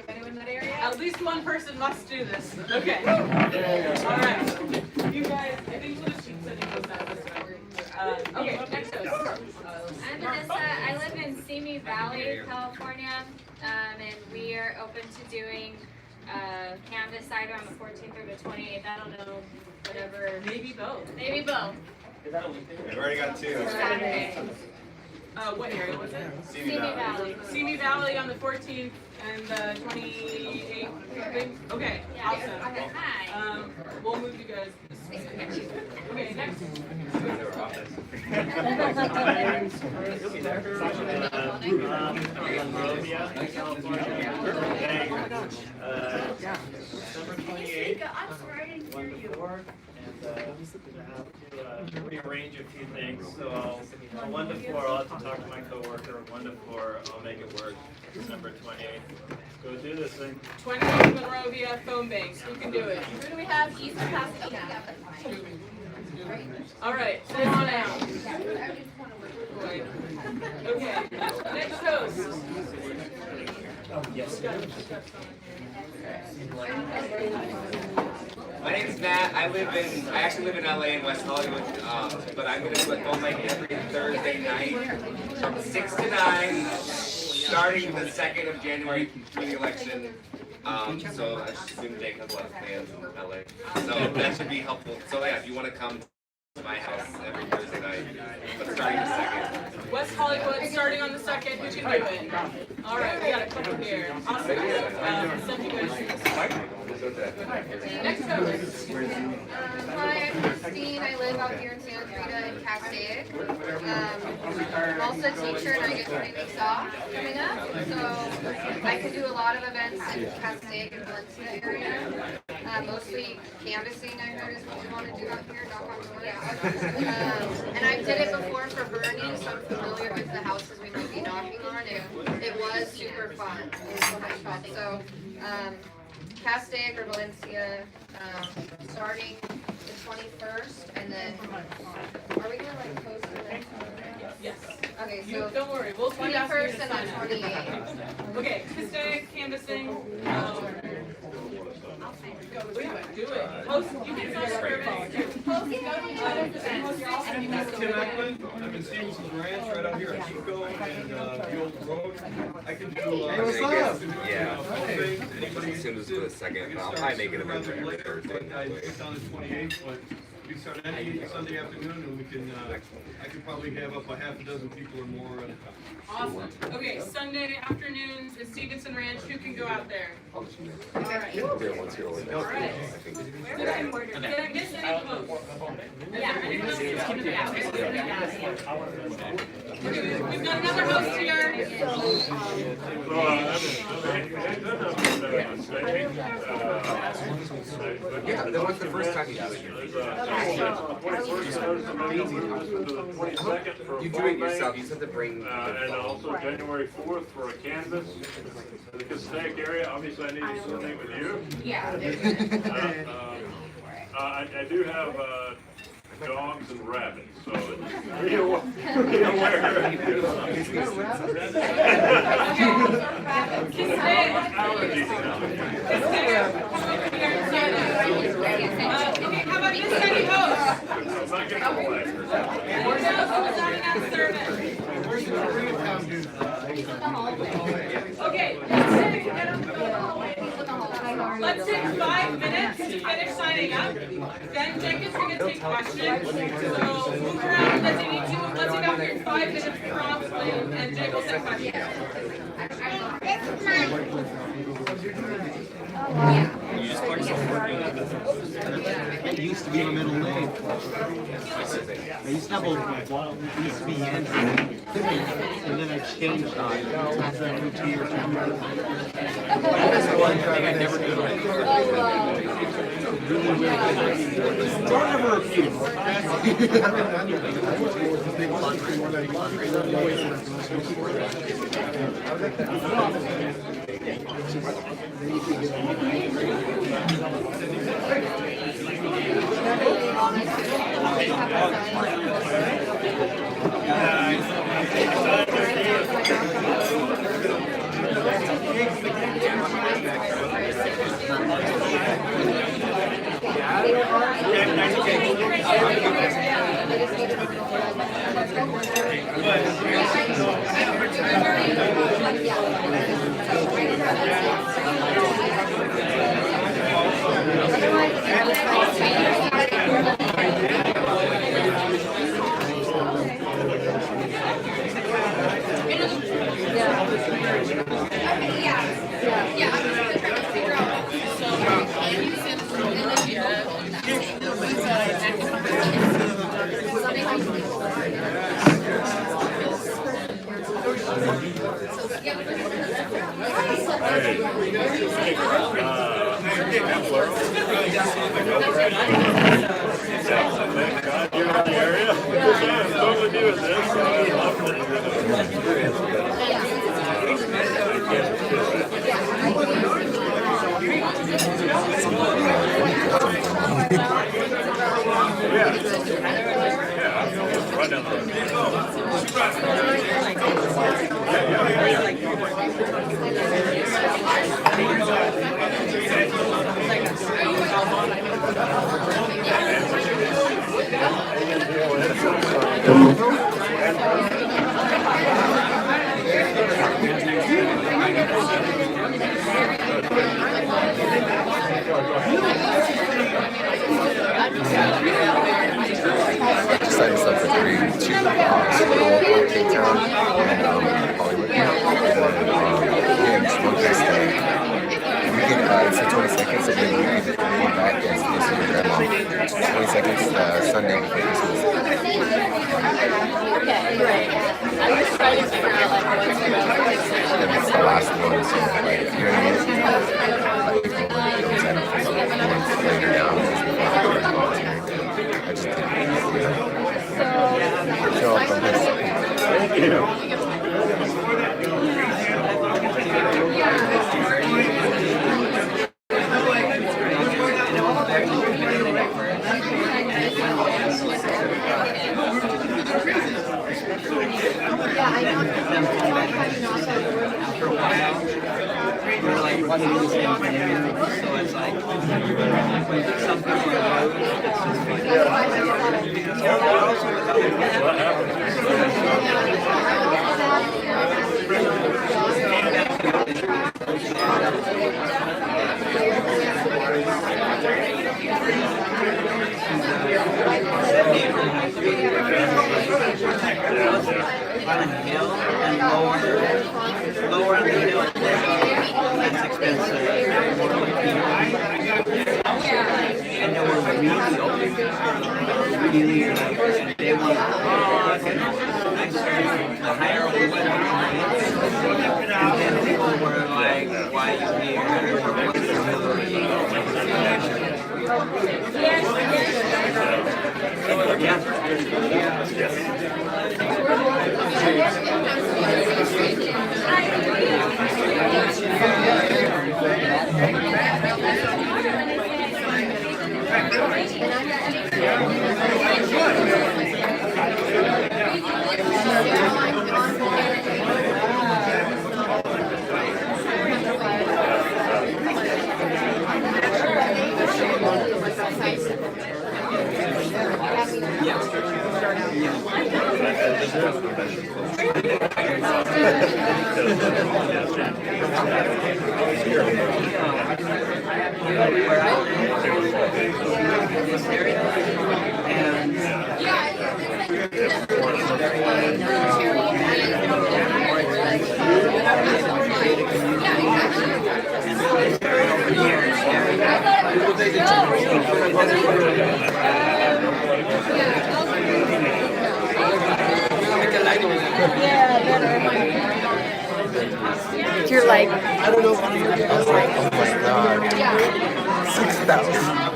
Anyone in that area? At least one person must do this. Okay. Alright. You guys, I think we'll just keep sending those out. Okay, next host. I'm Vanessa. I live in Simi Valley, California, and we are open to doing Canvas either on the 14th or the 28th. I don't know, whatever. Maybe both. Maybe both. I've already got two. Saturday. What area was it? Simi Valley. Simi Valley on the 14th and the 28th. Okay, awesome. Hi. We'll move you guys. Okay, next. December 28th, 1 to 4, and we're gonna have to rearrange a few things. So 1 to 4, I'll have to talk to my coworker. 1 to 4, I'll make it work. December 28th. Go do this thing. 28th Monrovia phone banks. Who can do it? Who do we have? East or Pasadena? All right, sit on out. Okay, next host. My name is Matt. I actually live in LA in West Hollywood, but I'm going to do a phone bank every Thursday night from 6 to 9, starting the 2nd of January through the election. So I assume Jake has a lot of fans in LA. So that should be helpful. So yeah, if you want to come to my house every Thursday night, but starting the 2nd. West Hollywood, starting on the 2nd, who can do it? All right, we got a couple here. Awesome. Send you guys. Next host. Hi, I'm Christine. I live out here in Santa Clarita and Cascade. I'm also a teacher and I get 3 weeks off coming up. So I can do a lot of events in Cascade and Valencia area. Mostly canvassing, I heard, is what we want to do out here, knock on doors. And I did it before for Bernie, so I'm familiar with the houses we might be knocking on. It was super fun, is what I felt. So, Castaic or Valencia, starting the 21st, and then, are we gonna like post it? Yes. Okay, so. Don't worry, we'll find out. 21st and then 28th. Okay, Castaic, canvassing. Do it. Host, you can go Tim Eklund. I'm in Stevenson's Ranch right out here at Chico and the old road. I can do Hey, what's up? Anybody As soon as for the second, I'll probably make it eventually every Thursday. I get down to 28th, but we can start any Sunday afternoon and we can, I could probably have up a half a dozen people or more. Awesome. Okay, Sunday afternoons at Stevenson Ranch. Who can go out there? All right. There once you're over there. All right. Did I miss any posts? Yeah. Anyone else? We've got another host here. Yeah, that was the first time you did it. You do it yourself, you just have to bring and also January 4th for a canvas. The Castaic area, obviously I need to coordinate with you. Yeah. I do have dogs and rabbits, so be aware. How about this any host? I'm not getting away. Okay, let's take 5 minutes to finish signing up. Then Jenkins going to take questions. So move around as you need to. Let's take out your 5 minutes promptly, and Jake will take questions. You just click It used to be in the middle lane. I used to have a used to be entry. And then I changed it. To 2 years. That's the one thing I never did. Don't ever repeat right down the road. I just signed us up for 3 to Super Bowl Cape Town and Hollywood. And then just one last thing. We can, it's the 22nd, so maybe we can just go back and see your grandma. 22nd, Sunday before Christmas. Okay, great. I'm just trying to figure out like what's And it's the last one, so like, you know what I mean? Like, people don't sign up for something later down. I just didn't, you know. Show up on this. Thank you. We're like one of the same thing, so it's like some people on a hill and lower on the hill. That's expensive. And they were really open. Really like, and they want to walk, and I started to hire a woman. And then people were like, why are you here? What's You're like, I don't know. I was like, oh my god. 6,000.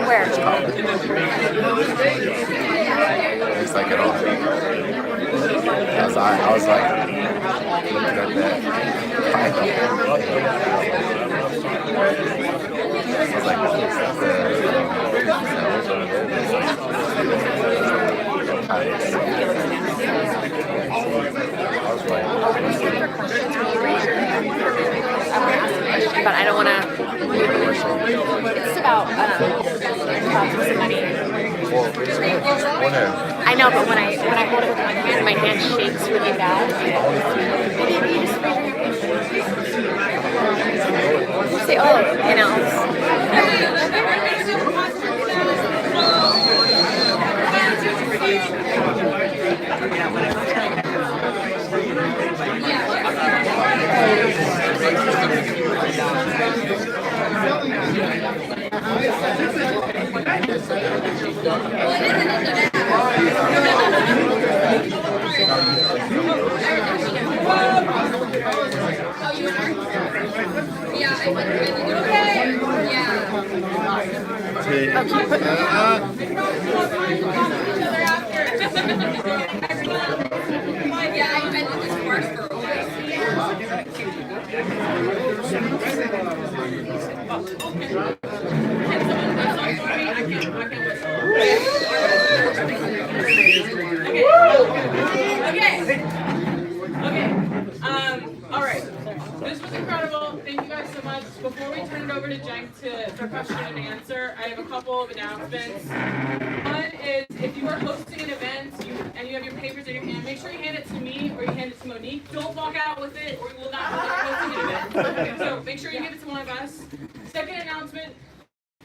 Where? It's like it all. I was like looking at that. I was like, but I don't want to. It's about some money. I know, but when I hold it with my hand shakes really bad. you know. All right. This was incredible. Thank you guys so much. Before we turn it over to Cenk for question and answer, I have a couple of announcements. One is if you are hosting an event and you have your papers in your hand, make sure you hand it to me or you hand it to Monique. Don't walk out with it or you will not be hosting an event. So make sure you give it to one of us. Second announcement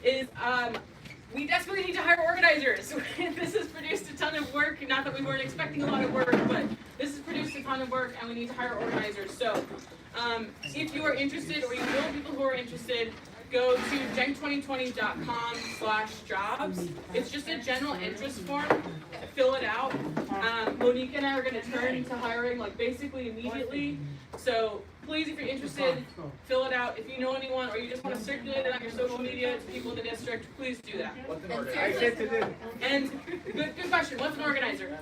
is we desperately need to hire organizers. This has produced a ton of work. Not that we weren't expecting a lot of work, but this has produced a ton of work and we need to hire organizers. So if you are interested or you know people who are interested, go to cenk2020.com/jobs. It's just a general interest form. Fill it out. Monique and I are going to turn to hiring like basically immediately. So please, if you're interested, fill it out. If you know anyone or you just want to circulate it on your social media to people in the district, please do that. And good question. What's an organizer?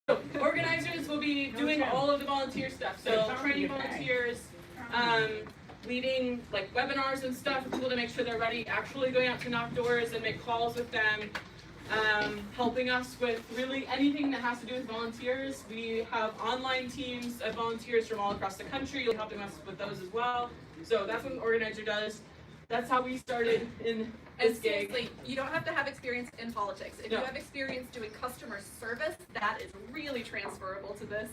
So organizers will be doing all of the volunteer stuff. So training volunteers, leading like webinars and stuff for people to make sure they're ready, actually going out to knock doors and make calls with them, helping us with really anything that has to do with volunteers. We have online teams of volunteers from all across the country. You'll helping us with those as well. So that's what an organizer does. That's how we started in this gig. Seriously, you don't have to have experience in politics. If you have experience doing customer service, that is really transferable to this.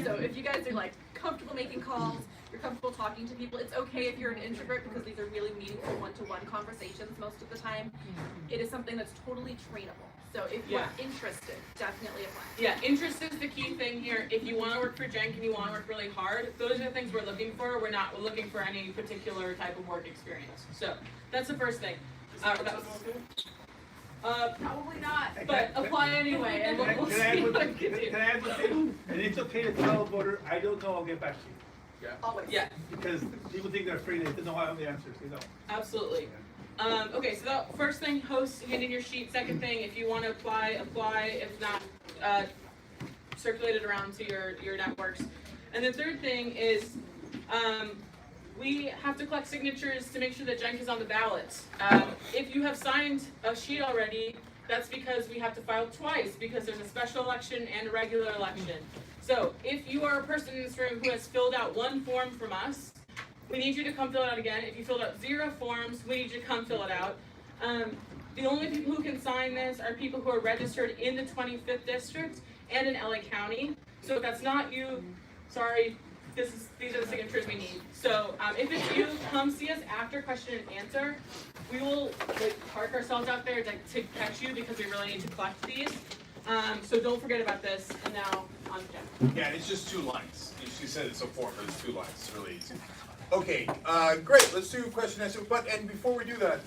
So if you guys are like comfortable making calls, you're comfortable talking to people, it's okay if you're an introvert because these are really meaningful one-to-one conversations most of the time. It is something that's totally trainable. So if you're interested, definitely apply. Yeah, interest is the key thing here. If you want to work for Cenk and you want to work really hard, those are the things we're looking for. We're looking for any particular type of work experience. So that's the first thing. Probably not, but apply anyway, and we'll see what I can do. Can I add one thing? And it's okay to tell a voter, I don't know, I'll get back to you. Yeah. Always. Yeah. Because people think they're afraid, they don't know how the answers, they don't. Absolutely. Okay, so the first thing, host, hand in your sheet. Second thing, if you want to apply. If not, circulate it around to your networks. And the third thing is, we have to collect signatures to make sure that Cenk is on the ballot. If you have signed a sheet already, that's because we have to file twice because there's a special election and a regular election. So if you are a person in this room who has filled out one form from us, we need you to come fill it out again. If you filled out 0 forms, we need you to come fill it out. The only people who can sign this are people who are registered in the 25th district and in LA County. So if that's not you, sorry, these are the signatures we need. So if it's you, come see us after question and answer. We will park ourselves out there to catch you because we really need to collect these. So don't forget about this. And now on to Cenk. Yeah, it's just 2 lines. She said it's a form, but it's 2 lines. It's really easy. Okay, great. Let's do question and answer. And before we do that,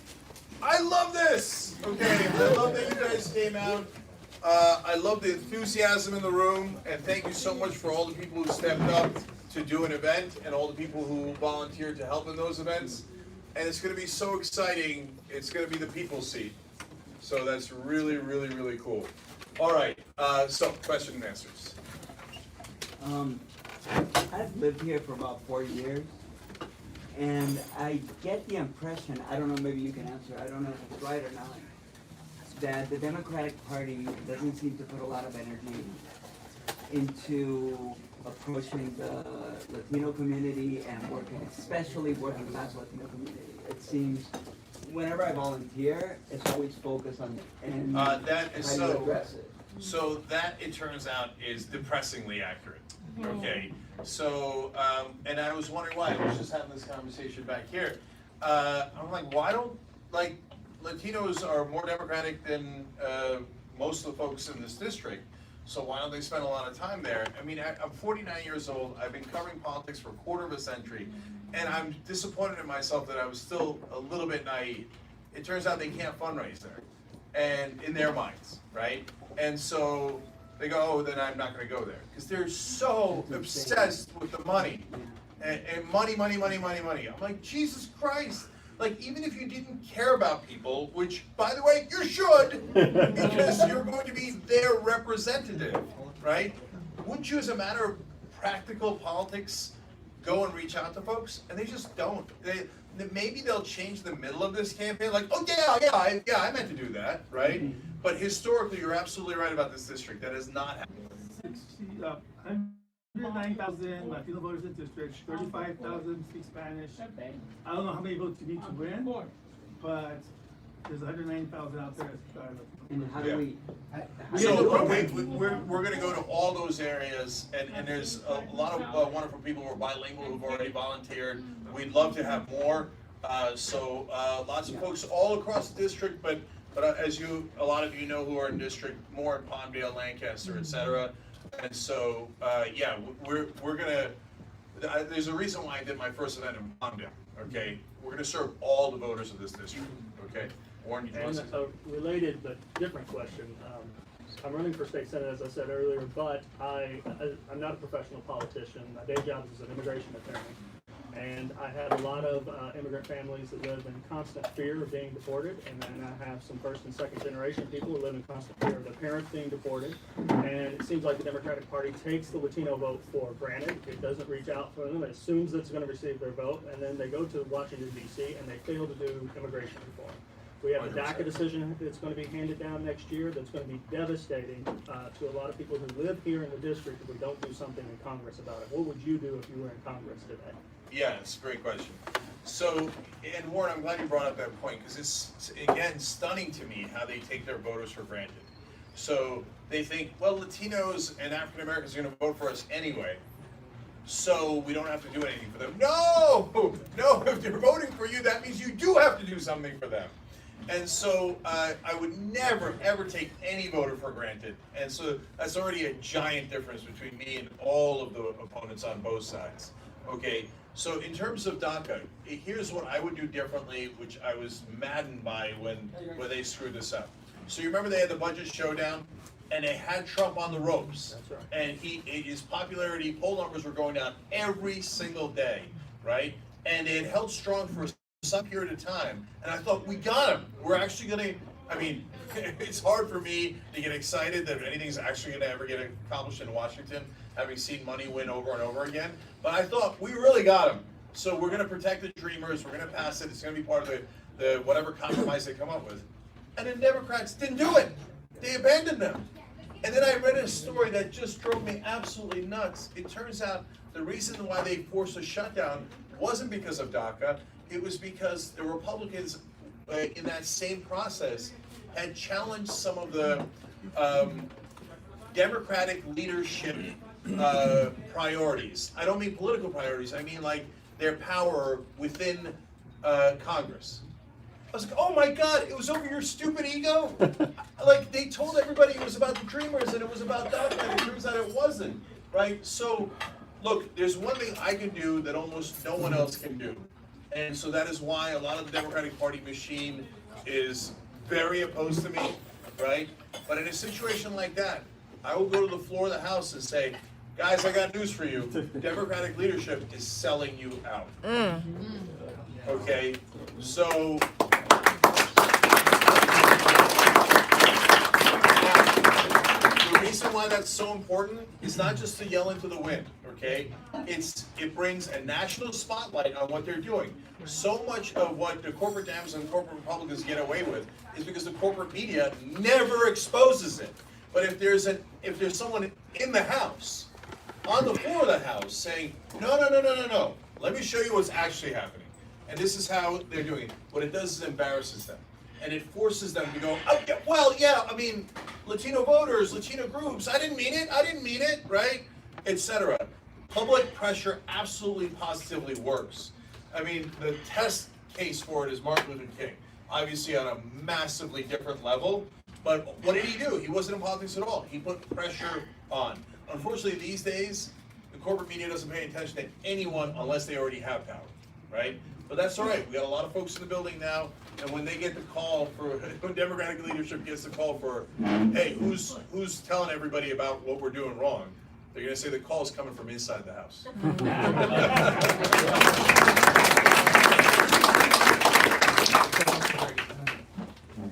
I love this. Okay, I love that you guys came out. I love the enthusiasm in the room, and thank you so much for all the people who stepped up to do an event and all the people who volunteered to help in those events. And it's going to be so exciting. It's going to be the people's seat. So that's really, really, really cool. All right, so question and answers. I've lived here for about 4 years, and I get the impression, I don't know, maybe you can answer, I don't know if it's right or not, that the Democratic Party doesn't seem to put a lot of energy into approaching the Latino community and especially working class Latino community. It seems whenever I volunteer, it's always focused on That is how you address it. So that, it turns out, is depressingly accurate. Okay, So, and I was wondering why. I was just having this conversation back here. I'm like, why don't, like, Latinos are more democratic than most of the folks in this district. So why don't they spend a lot of time there? I mean, I'm 49 years old. I've been covering politics for a quarter of a century, and I'm disappointed in myself that I was still a little bit naive. It turns out they can't fundraise there, and in their minds, right? And so they go, oh, then I'm not going to go there, because they're so obsessed with the money, and money. I'm like, Jesus Christ. Like, even if you didn't care about people, which, by the way, you should, because you're going to be their representative, right? Wouldn't you, as a matter of practical politics, go and reach out to folks? And they just don't. Maybe they'll change the middle of this campaign, like, oh, yeah, I meant to do that, right? But historically, you're absolutely right about this district. That has not happened. 109,000 Latino voters in the district, 35,000 speak Spanish. I don't know how many votes you need to win, but there's 109,000 out there. And how do we? So we're going to go to all those areas, and there's a lot of wonderful people who are bilingual who've already volunteered. We'd love to have more. So lots of folks all across the district, but as a lot of you know who are in district, more in Palmdale, Lancaster, etc. And so, yeah, we're gonna, there's a reason why I did my first event in Palmdale, okay? We're gonna serve all the voters of this district, okay? Warren, you And a related but different question. I'm running for state senate, as I said earlier, but I'm not a professional politician. My day job is an immigration attorney. And I have a lot of immigrant families that live in constant fear of being deported, and then I have some first and second generation people who live in constant fear of their parents being deported. And it seems like the Democratic Party takes the Latino vote for granted. It doesn't reach out for them. It assumes it's going to receive their vote, and then they go to Washington, D.C., and they fail to do immigration reform. We have a DACA decision that's going to be handed down next year that's going to be devastating to a lot of people who live here in the district if we don't do something in Congress about it. What would you do if you were in Congress today? Yeah, it's a great question. So, and Warren, I'm glad you brought up that point, because it's, again, stunning to me how they take their voters for granted. So they think, well, Latinos and African Americans are going to vote for us anyway, so we don't have to do anything for them. No, if they're voting for you, that means you do have to do something for them. And so I would never, ever take any voter for granted. And so that's already a giant difference between me and all of the opponents on both sides. Okay, so in terms of DACA, here's what I would do differently, which I was maddened by when they screwed this up. So you remember they had the budget showdown, and they had Trump on the ropes. That's right. And his popularity, poll numbers were going down every single day, right? And it held strong for some period of time. And I thought, we got him. We're actually going to, I mean, it's hard for me to get excited that anything's actually going to ever get accomplished in Washington, having seen money win over and over again. But I thought, we really got him. So we're going to protect the dreamers. We're going to pass it. It's going to be part of the whatever compromise they come up with. And the Democrats didn't do it. They abandoned them. And then I read a story that just drove me absolutely nuts. It turns out the reason why they forced a shutdown wasn't because of DACA. It was because the Republicans in that same process had challenged some of the Democratic leadership priorities. I don't mean political priorities. I mean like their power within Congress. I was like, oh my God, it was over your stupid ego? Like, they told everybody it was about the dreamers and it was about DACA, and it turns out it wasn't, right? So, look, there's one thing I can do that almost no one else can do. And so that is why a lot of the Democratic Party machine is very opposed to me, right? But in a situation like that, I will go to the floor of the House and say, guys, I got news for you. Democratic leadership is selling you out. Okay, so the reason why that's so important is not just to yell into the wind, okay? It brings a national spotlight on what they're doing. So much of what the corporate Dems and corporate Republicans get away with is because the corporate media never exposes it. But if there's someone in the House, on the floor of the House, saying, no, let me show you what's actually happening. And this is how they're doing it. What it does is it embarrasses them. And it forces them to go, oh, yeah, well, yeah, I mean, Latino voters, Latino groups, I didn't mean it, right? Etc. public pressure absolutely positively works. I mean, the test case for it is Martin Luther King, obviously on a massively different level, but what did he do? He wasn't in politics at all. He put pressure on. Unfortunately, these days, the corporate media doesn't pay attention to anyone unless they already have power, right? But that's all right. We got a lot of folks in the building now, and when they get the call for, when Democratic leadership gets the call for, hey, who's telling everybody about what we're doing wrong? They're gonna say the call is coming from inside the house.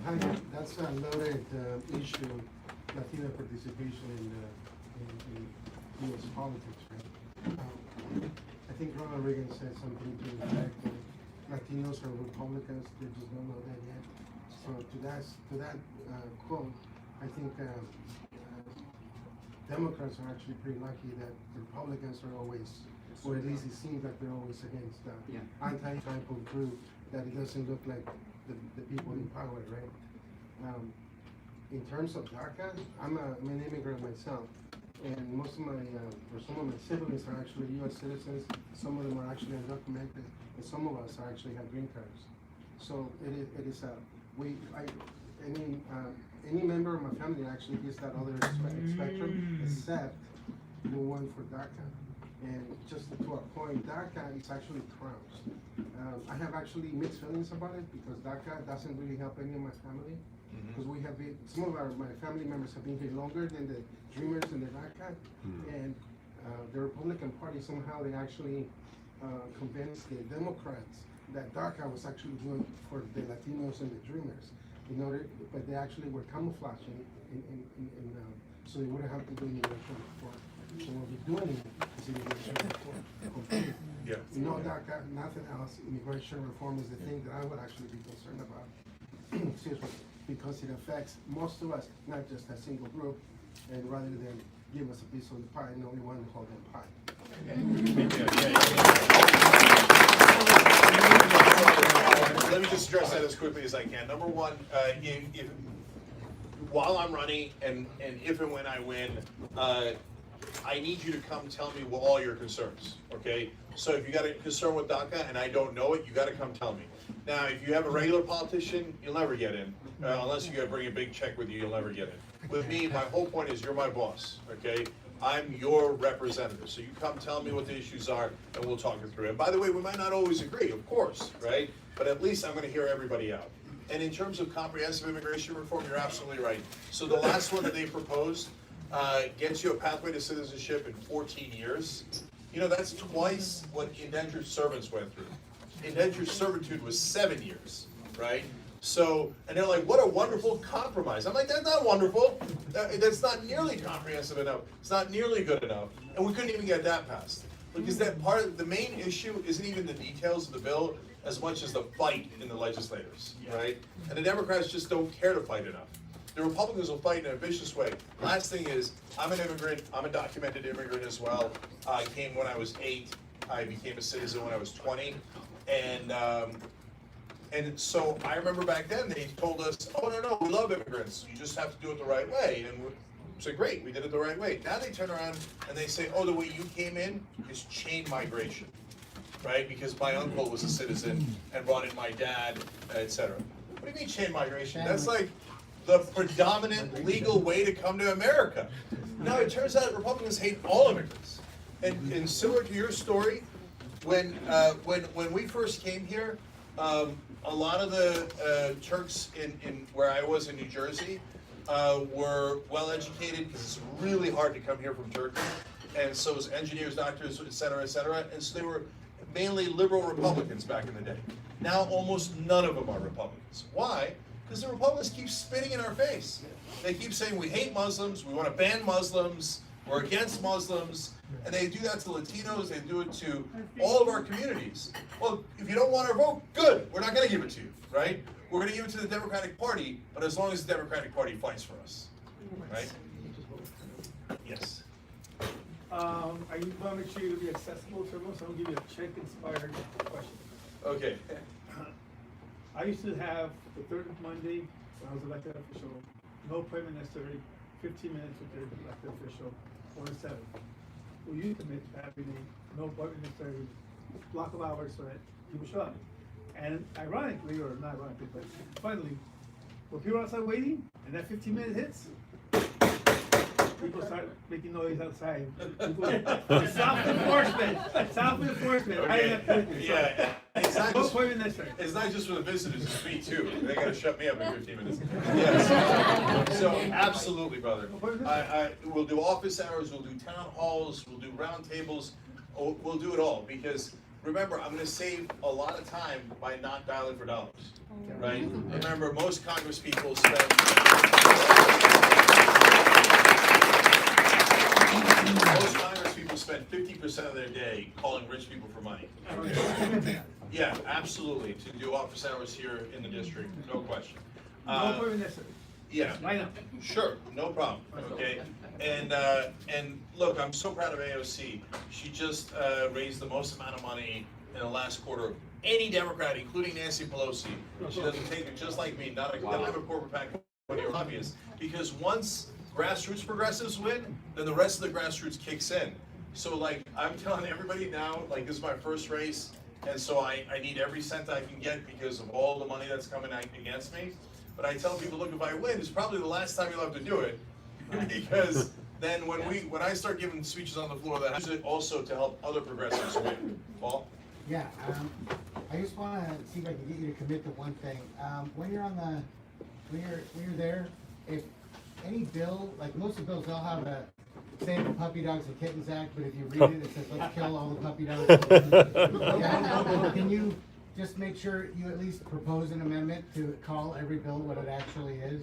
Hi, that's a loaded issue, Latino participation in U.S. politics, right? I think Ronald Reagan said something to the effect that Latinos are Republicans, they just don't know that yet. So to that quote, I think Democrats are actually pretty lucky that Republicans are always, or at least it seems like they're always against anti-Trump group, that it doesn't look like the people in power, right? In terms of DACA, I'm an immigrant myself, and most of my, or some of my siblings are actually U.S. citizens. Some of them are actually undocumented, and some of us actually have green cards. So it is any member of my family actually gets that other spectrum, except the one for DACA. And just to a point, DACA is actually crumbs. I have actually mixed feelings about it because DACA doesn't really help any of my family. Because we have been, some of my family members have been here longer than the Dreamers and the DACA. And the Republican Party, somehow they actually convinced the Democrats that DACA was actually good for the Latinos and the Dreamers. In order, but they actually were camouflaging so they wouldn't have to do immigration reform. So what we're doing is immigration reform. Yeah. No DACA, nothing else. Immigration reform is the thing that I would actually be concerned about. Excuse me, because it affects most of us, not just a single group, and rather than give us a piece of the pie, and only one to hold that pie. Let me just address that as quickly as I can. Number one, while I'm running and if and when I win, I need you to come tell me all your concerns, okay? So if you got a concern with DACA and I don't know it, you got to come tell me. Now, if you have a regular politician, you'll never get in. Unless you got to bring a big check with you, you'll never get in. With me, my whole point is you're my boss, okay? I'm your representative. So you come tell me what the issues are and we'll talk it through. And by the way, we might not always agree, of course, right? But at least I'm going to hear everybody out. And in terms of comprehensive immigration reform, you're absolutely right. So the last one that they proposed gets you a pathway to citizenship in 14 years. You know, that's twice what indentured servants went through. Indentured servitude was 7 years, right? So, and they're like, what a wonderful compromise. I'm like, that's not wonderful. That's not nearly comprehensive enough. It's not nearly good enough. And we couldn't even get that passed. Because that part of the main issue isn't even the details of the bill as much as the fight in the legislators, right? And the Democrats just don't care to fight enough. The Republicans will fight in a vicious way. Last thing is, I'm an immigrant. I'm a documented immigrant as well. I came when I was 8. I became a citizen when I was 20. And so I remember back then they told us, oh, no, we love immigrants. You just have to do it the right way. And we said, great, we did it the right way. Now they turn around and they say, oh, the way you came in is chain migration, right? Because my uncle was a citizen and brought in my dad, et cetera. What do you mean chain migration? That's like the predominant legal way to come to America. Now it turns out Republicans hate all immigrants. And similar to your story, when we first came here, a lot of the Turks in where I was in New Jersey were well educated because it's really hard to come here from Turkey, and so as engineers, doctors, et cetera, and so they were mainly liberal Republicans back in the day. Now almost none of them are Republicans. Why? Because the Republicans keep spitting in our face. They keep saying we hate Muslims, we want to ban Muslims, we're against Muslims, and they do that to Latinos, they do it to all of our communities. Well, if you don't want our vote, good, we're not going to give it to you, right? We're going to give it to the Democratic Party, but as long as the Democratic Party fights for us, right? Yes. I want to make sure you to be accessible to everyone, so I'll give you a check-inspired question. Okay. I used to have the third Monday when I was elected official, no appointment necessary, 15 minutes with the elected official, 1 to 7. will you commit to having a no appointment necessary block of hours so that people show up? And ironically, or not ironically, but finally, when people are outside waiting and that 15 minutes hits, people start making noise outside. Self-enforcement. Self-enforcement. Yeah, it's not No just, appointment necessary. it's not just for the visitors, it's me too. They gotta shut me up in 15 minutes. Yes. So, absolutely, brother. We'll do office hours, we'll do town halls, we'll do round tables, we'll do it all, because remember, I'm gonna save a lot of time by not dialing for dollars, right? Remember, most Congress people spend most Congress people spend 50% of their day calling rich people for money. Yeah, absolutely, to do office hours here in the district, no question. No appointment necessary. Yeah. Right now. Sure, no problem, okay? And look, I'm so proud of AOC. She just raised the most amount of money in the last quarter of any Democrat, including Nancy Pelosi. She doesn't take it just like me, not a corporate PAC money or lobbyists. Because once grassroots progressives win, then the rest of the grassroots kicks in. So like, I'm telling everybody now, like this is my first race, and so I need every cent I can get because of all the money that's coming against me. But I tell people, look, if I win, it's probably the last time you'll have to do it. Because then when I start giving speeches on the floor, that use it also to help other progressives win. Paul? Yeah, I just want to see if I can get you to commit to one thing. When you're there, if any bill, like most of the bills, they'll have a Save the Puppy Dogs and Kittens Act, but if you read it, it says let's kill all the puppy dogs. Yeah, can you just make sure you at least propose an amendment to call every bill what it actually is?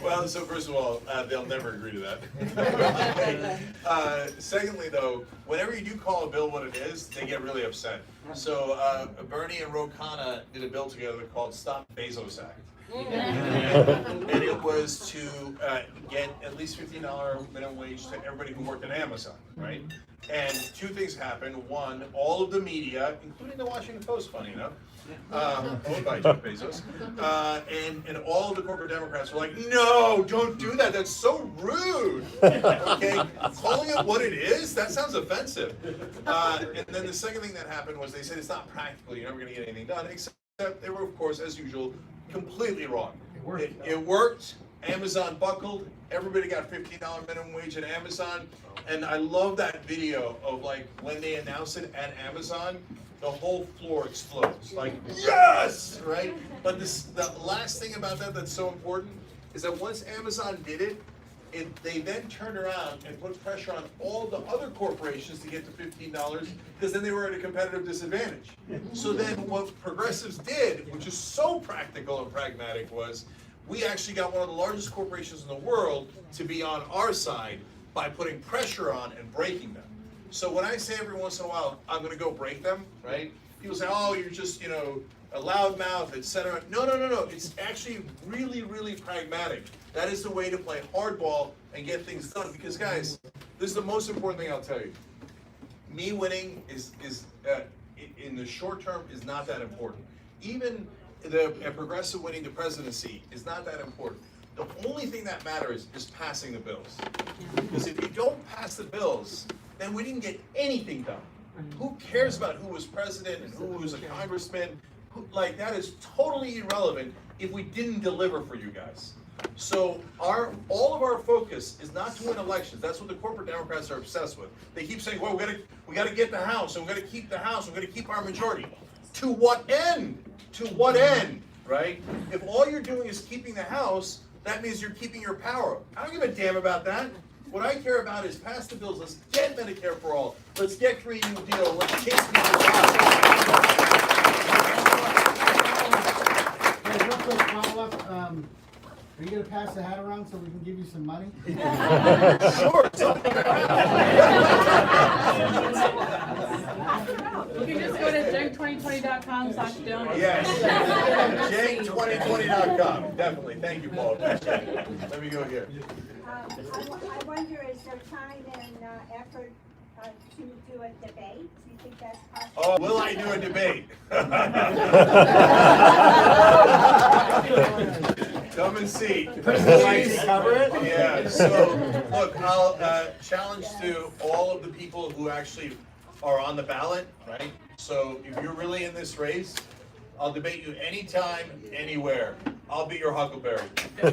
Well, so first of all, they'll never agree to that. Secondly, though, whenever you do call a bill what it is, they get really upset. So Bernie and Ro Khanna did a bill together called Stop Bezos Act. And it was to get at least $15 minimum wage to everybody who worked at Amazon, right? And two things happened. One, all of the media, including the Washington Post, funny enough, owned by Jeff Bezos, and all of the corporate Democrats were like, no, don't do that. That's so rude. Okay, calling it what it is, that sounds offensive. And then the second thing that happened was they said it's not practical. You're never going to get anything done, except they were, of course, as usual, completely wrong. It worked. Amazon buckled. Everybody got $15 minimum wage at Amazon. And I love that video of like when they announce it at Amazon, the whole floor explodes. Like, yes! Right? But the last thing about that that's so important is that once Amazon did it, they then turned around and put pressure on all the other corporations to get to $15 because then they were at a competitive disadvantage. So then what progressives did, which is so practical and pragmatic, was we actually got one of the largest corporations in the world to be on our side by putting pressure on and breaking them. So when I say every once in a while, I'm going to go break them, right? People say, oh, you're just, a loudmouth, etc. No. It's actually really, really pragmatic. That is the way to play hardball and get things done. Because guys, this is the most important thing I'll tell you. Me winning is in the short term is not that important. Even a progressive winning the presidency is not that important. The only thing that matters is passing the bills. Because if you don't pass the bills, then we didn't get anything done. Who cares about who was president and who was a congressman? Like, that is totally irrelevant if we didn't deliver for you guys. So all of our focus is not to win elections. That's what the corporate Democrats are obsessed with. They keep saying, well, we gotta get the House, and we gotta keep the House, and we gotta keep our majority. To what end? To what end, right? If all you're doing is keeping the House, that means you're keeping your power. I don't give a damn about that. What I care about is pass the bills. Let's get Medicare for all. Let's get Green New Deal. Let's kick people's out. Real quick follow-up, are you going to pass the hat around so we can give you some money? Sure. You can just go to cenk2020.com/donate. Yes. Cenk2020.com. Definitely. Thank you, Paul. Let me go here. I wonder, is there time and effort to do a debate? Do you think that's possible? Oh, will I do a debate? Come a seat. Cover it? Yeah, so, look, I'll challenge to all of the people who actually are on the ballot, right? So if you're really in this race, I'll debate you anytime, anywhere. I'll be your Huckleberry. As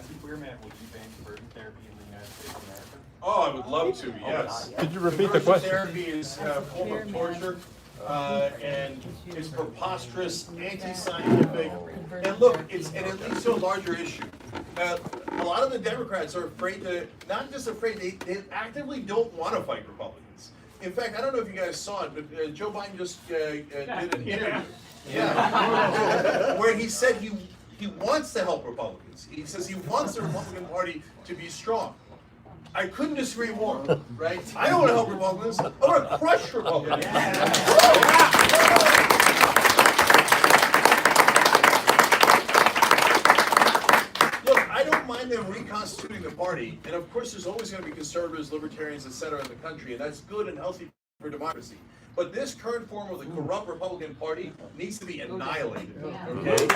a queer man, would you ban conversion therapy in the United States of America? Oh, I would love to, yes. Could you repeat the Conversion question? therapy is a form of torture, and it's preposterous, anti-scientific. And look, and it leads to a larger issue. A lot of the Democrats are afraid to, not just afraid, they actively don't want to fight Republicans. In fact, I don't know if you guys saw it, but Joe Biden just did an interview. Yeah. Where he said he wants to help Republicans. He says he wants the Republican Party to be strong. I couldn't disagree more, right? I don't want to help Republicans. I want to crush Republicans. Look, I don't mind them reconstituting the party, and of course there's always going to be conservatives, libertarians, etc. in the country, and that's good and healthy for democracy. But this current form of the corrupt Republican Party needs to be annihilated. Okay?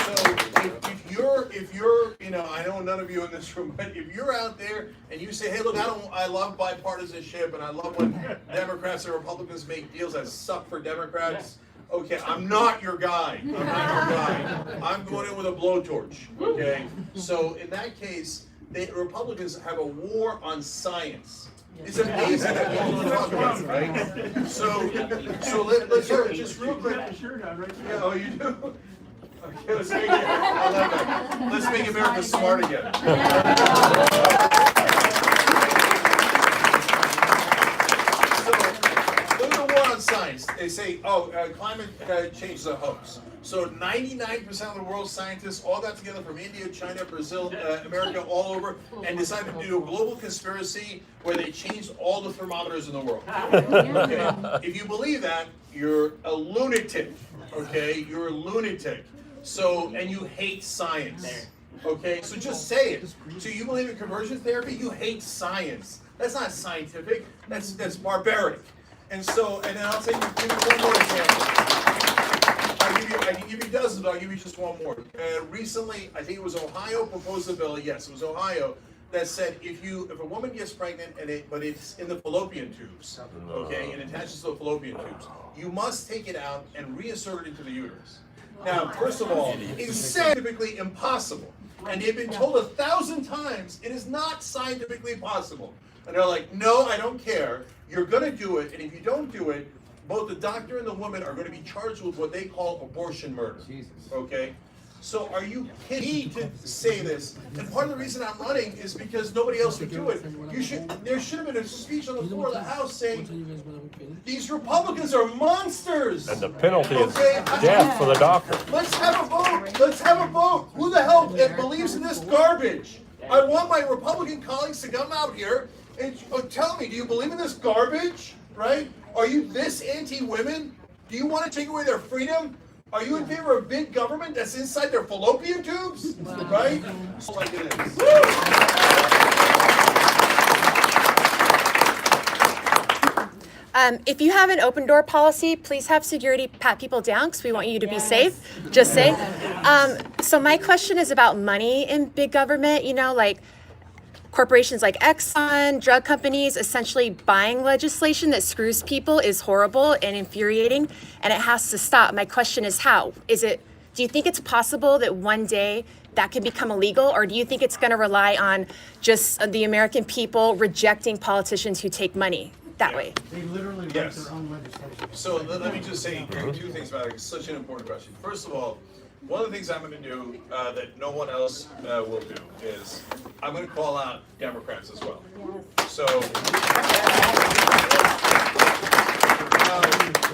So if you're, you know, I know none of you in this room, but if you're out there and you say, hey, look, I love bipartisanship and I love when Democrats and Republicans make deals that suck for Democrats. Okay, I'm not your guy. I'm not your guy. I'm going in with a blowtorch. Okay? So in that case, the Republicans have a war on science. It's amazing that people don't talk about it, right? So let's hear it just real quick. Yeah, oh, you do? Okay, let's make it, I love that. Let's make America smart again. So, look at the war on science. They say, oh, climate change is a hoax. So 99% of the world's scientists all got together from India, China, Brazil, America, all over, and decided to do a global conspiracy where they changed all the thermometers in the world. Okay? If you believe that, you're a lunatic. Okay? You're a lunatic. So, and you hate science. Okay? So just say it. So you believe in conversion therapy? You hate science. That's not scientific. That's barbaric. And so, and then I'll give you one more example. I can give you dozens, but I'll give you just one more. Recently, I think it was Ohio proposed a bill. Yes, it was Ohio that said if a woman gets pregnant but it's in the fallopian tubes, okay, and attaches to the fallopian tubes, you must take it out and reinsert it into the uterus. Now, first of all, it's scientifically impossible, and they've been told 1,000 times it is not scientifically possible. And they're like, no, I don't care. You're going to do it, and if you don't do it, both the doctor and the woman are going to be charged with what they call abortion murder. Jesus. Okay? So are you kidding to say this? And part of the reason I'm running is because nobody else would do it. There should have been a speech on the floor of the House saying, these Republicans are monsters! And the penalty is death for the doctor. Let's have a vote! Let's have a vote! Who the hell believes in this garbage? I want my Republican colleagues to come out here and tell me, do you believe in this garbage? Right? Are you this anti-women? Do you want to take away their freedom? Are you in favor of big government that's inside their fallopian tubes? Right? Like it is. If you have an open door policy, please have security pat people down because we want you to be safe. Just say. So my question is about money in big government. You know, like corporations like Exxon, drug companies, essentially buying legislation that screws people is horrible and infuriating, and it has to stop. My question is how? Do you think it's possible that one day that can become illegal, or do you think it's going to rely on just the American people rejecting politicians who take money that way? They literally write their own legislation. So let me just say two things about it. It's such an important question. First of all, one of the things I'm going to do that no one else will do is I'm going to call out Democrats as well. So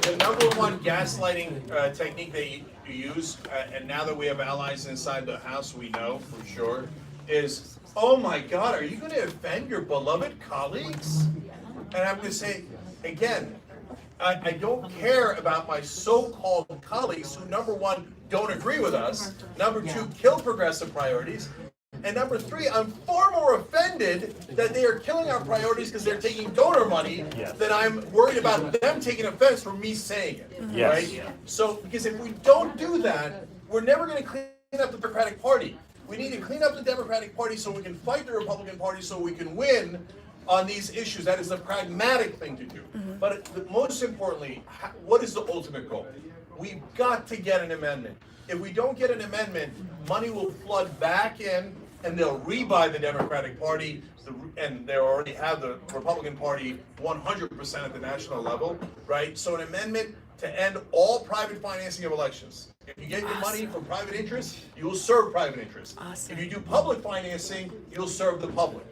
the number one gaslighting technique they use, and now that we have allies inside the House, we know for sure, is, oh my God, are you going to offend your beloved colleagues? And I'm going to say, again, I don't care about my so-called colleagues who, number one, don't agree with us, number two, kill progressive priorities, And number three, I'm far more offended that they are killing our priorities because they're taking donor money than I'm worried about them taking offense for me saying it, right? So, because if we don't do that, we're never going to clean up the Democratic Party. We need to clean up the Democratic Party so we can fight the Republican Party so we can win on these issues. That is the pragmatic thing to do. But most importantly, what is the ultimate goal? We've got to get an amendment. If we don't get an amendment, money will flood back in and they'll rebuy the Democratic Party, and they already have the Republican Party 100% at the national level, right? So an amendment to end all private financing of elections. If you get your money from private interests, you will serve private interests. If you do public financing, you'll serve the public.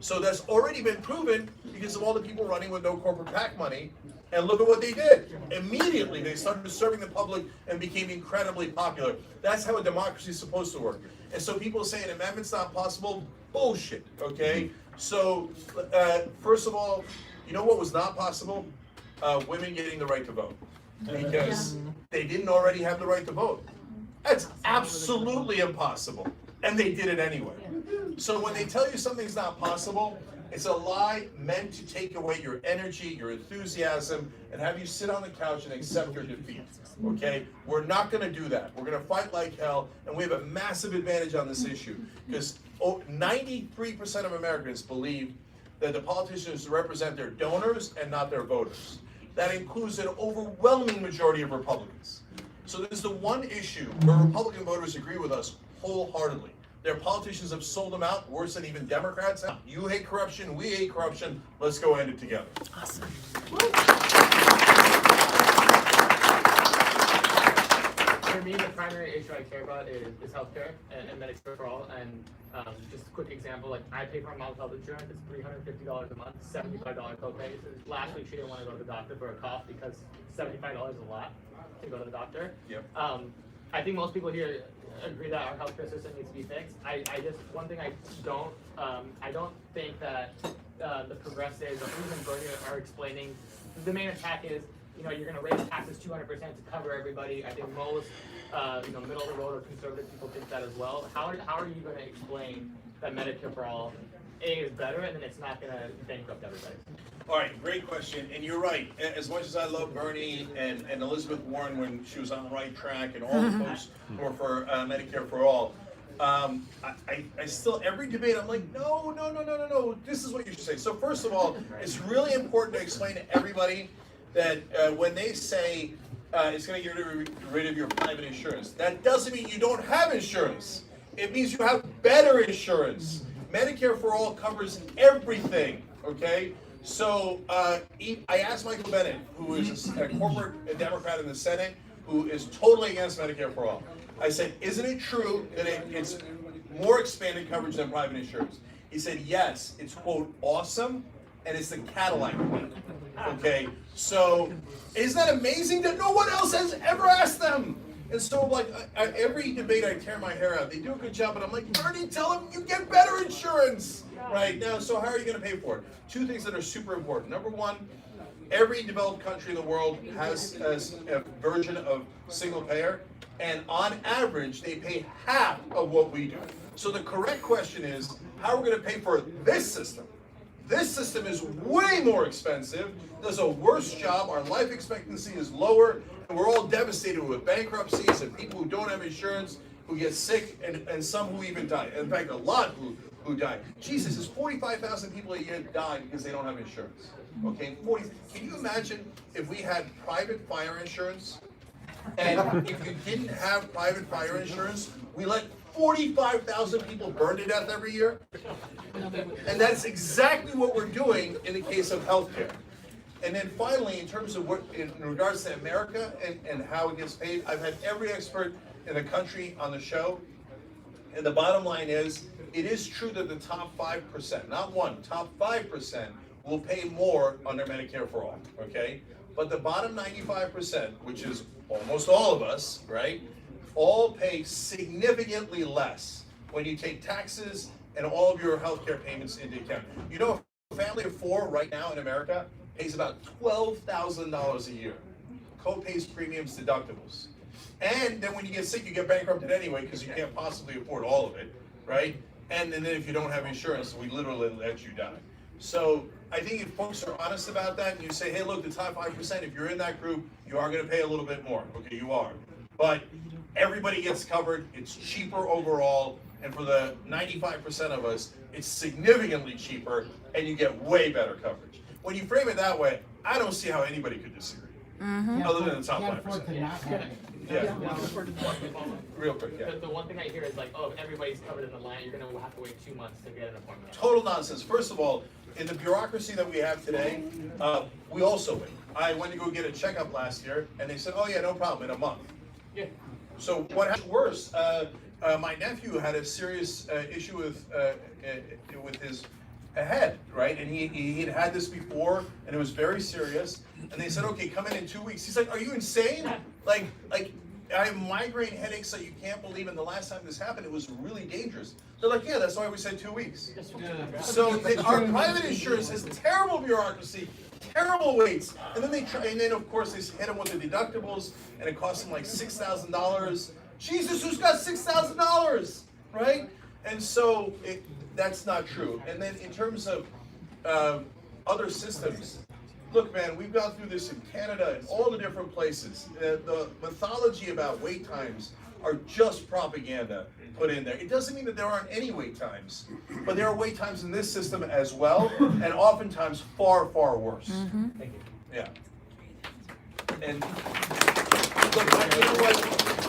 So that's already been proven because of all the people running with no corporate PAC money. And look at what they did. Immediately, they started serving the public and became incredibly popular. That's how a democracy is supposed to work. And so people say an amendment's not possible. Bullshit, okay? So, first of all, you know what was not possible? Women getting the right to vote. Because they didn't already have the right to vote. That's absolutely impossible. And they did it anyway. So when they tell you something's not possible, it's a lie meant to take away your energy, your enthusiasm, and have you sit on the couch and accept your defeat, okay? We're not gonna do that. We're gonna fight like hell, and we have a massive advantage on this issue, because 93% of Americans believe that the politicians represent their donors and not their voters. That includes an overwhelming majority of Republicans. So this is the one issue where Republican voters agree with us wholeheartedly. Their politicians have sold them out worse than even Democrats have. You hate corruption, we hate corruption. Let's go end it together. Awesome. For me, the primary issue I care about is healthcare and Medicare for all. And just a quick example, like I pay for my mom's health insurance. It's $350 a month, $75 copay. So last week she didn't want to go to the doctor for a cough because $75 is a lot to go to the doctor. Yep. I think most people here agree that our healthcare system needs to be fixed. I just, one thing I don't think that the progressives or even Bernie are explaining. The main attack is, you know, you're going to raise taxes 200% to cover everybody. I think most, middle of the road or conservative people think that as well. How are you going to explain that Medicare for all, A, is better and then it's not going to bankrupt everybody? All right, great question, and you're right. As much as I love Bernie and Elizabeth Warren when she was on the right track, and all the folks who are for Medicare for all, I still, every debate, I'm like, no, this is what you should say. So first of all, it's really important to explain to everybody that when they say it's going to get rid of your private insurance, that doesn't mean you don't have insurance. It means you have better insurance. Medicare for all covers everything, okay? So I asked Michael Bennet, who is a corporate Democrat in the Senate, who is totally against Medicare for all. I said, isn't it true that it's more expanded coverage than private insurance? He said, yes, it's, quote, awesome, and it's the Cadillac plan. Okay, so isn't that amazing that no one else has ever asked them? And so, like, every debate I tear my hair out. They do a good job, but I'm like, Bernie, tell them you get better insurance. Right now, so how are you going to pay for it? Two things that are super important. Number one, every developed country in the world has a version of single payer, and on average, they pay half of what we do. So the correct question is, how are we going to pay for this system? This system is way more expensive, does a worse job, our life expectancy is lower, and we're all devastated with bankruptcies and people who don't have insurance, who get sick, and some who even die. In fact, a lot who die. Jesus, there's 45,000 people a year die because they don't have insurance. Okay, 40. Can you imagine if we had private fire insurance, and if you didn't have private fire insurance, we let 45,000 people burn to death every year? And that's exactly what we're doing in the case of healthcare. And then finally, in terms of what, in regards to America and how it gets paid, I've had every expert in the country on the show. And the bottom line is, it is true that the top 5%, not one, top 5% will pay more under Medicare for all, okay? But the bottom 95%, which is almost all of us, right, all pay significantly less when you take taxes and all of your healthcare payments into account. You know, a family of four right now in America pays about $12,000 a year. Co-pays, premiums, deductibles. And then when you get sick, you get bankrupted anyway because you can't possibly afford all of it, right? And then if you don't have insurance, we literally let you die. So I think if folks are honest about that and you say, hey, look, the top 5%, if you're in that group, you are going to pay a little bit more. Okay, you are. But everybody gets covered. It's cheaper overall. And for the 95% of us, it's significantly cheaper and you get way better coverage. When you frame it that way, I don't see how anybody could disagree. Other than the top 5%. Yeah. Real quick, yeah. The one thing I hear is like, oh, if everybody's covered in the line, you're gonna have to wait 2 months to get an appointment. Total nonsense. First of all, in the bureaucracy that we have today, we also wait. I went to go get a checkup last year, and they said, oh yeah, no problem, in a month. Yeah. So what happened worse, my nephew had a serious issue with his head, right? And he had had this before, and it was very serious. And they said, okay, come in 2 weeks. He's like, are you insane? Like I have migraine headaches that you can't believe, and the last time this happened, it was really dangerous. They're like, yeah, that's why we said 2 weeks. So our private insurance has terrible bureaucracy, terrible waits, and then and then of course they hit them with the deductibles, and it costs them like $6,000. Jesus, who's got $6,000, right? And so that's not true. And then in terms of other systems, look, man, we've gone through this in Canada and all the different places. The mythology about wait times are just propaganda put in there. It doesn't mean that there aren't any wait times, but there are wait times in this system as well, and oftentimes far, far worse. Thank you. Yeah. And look,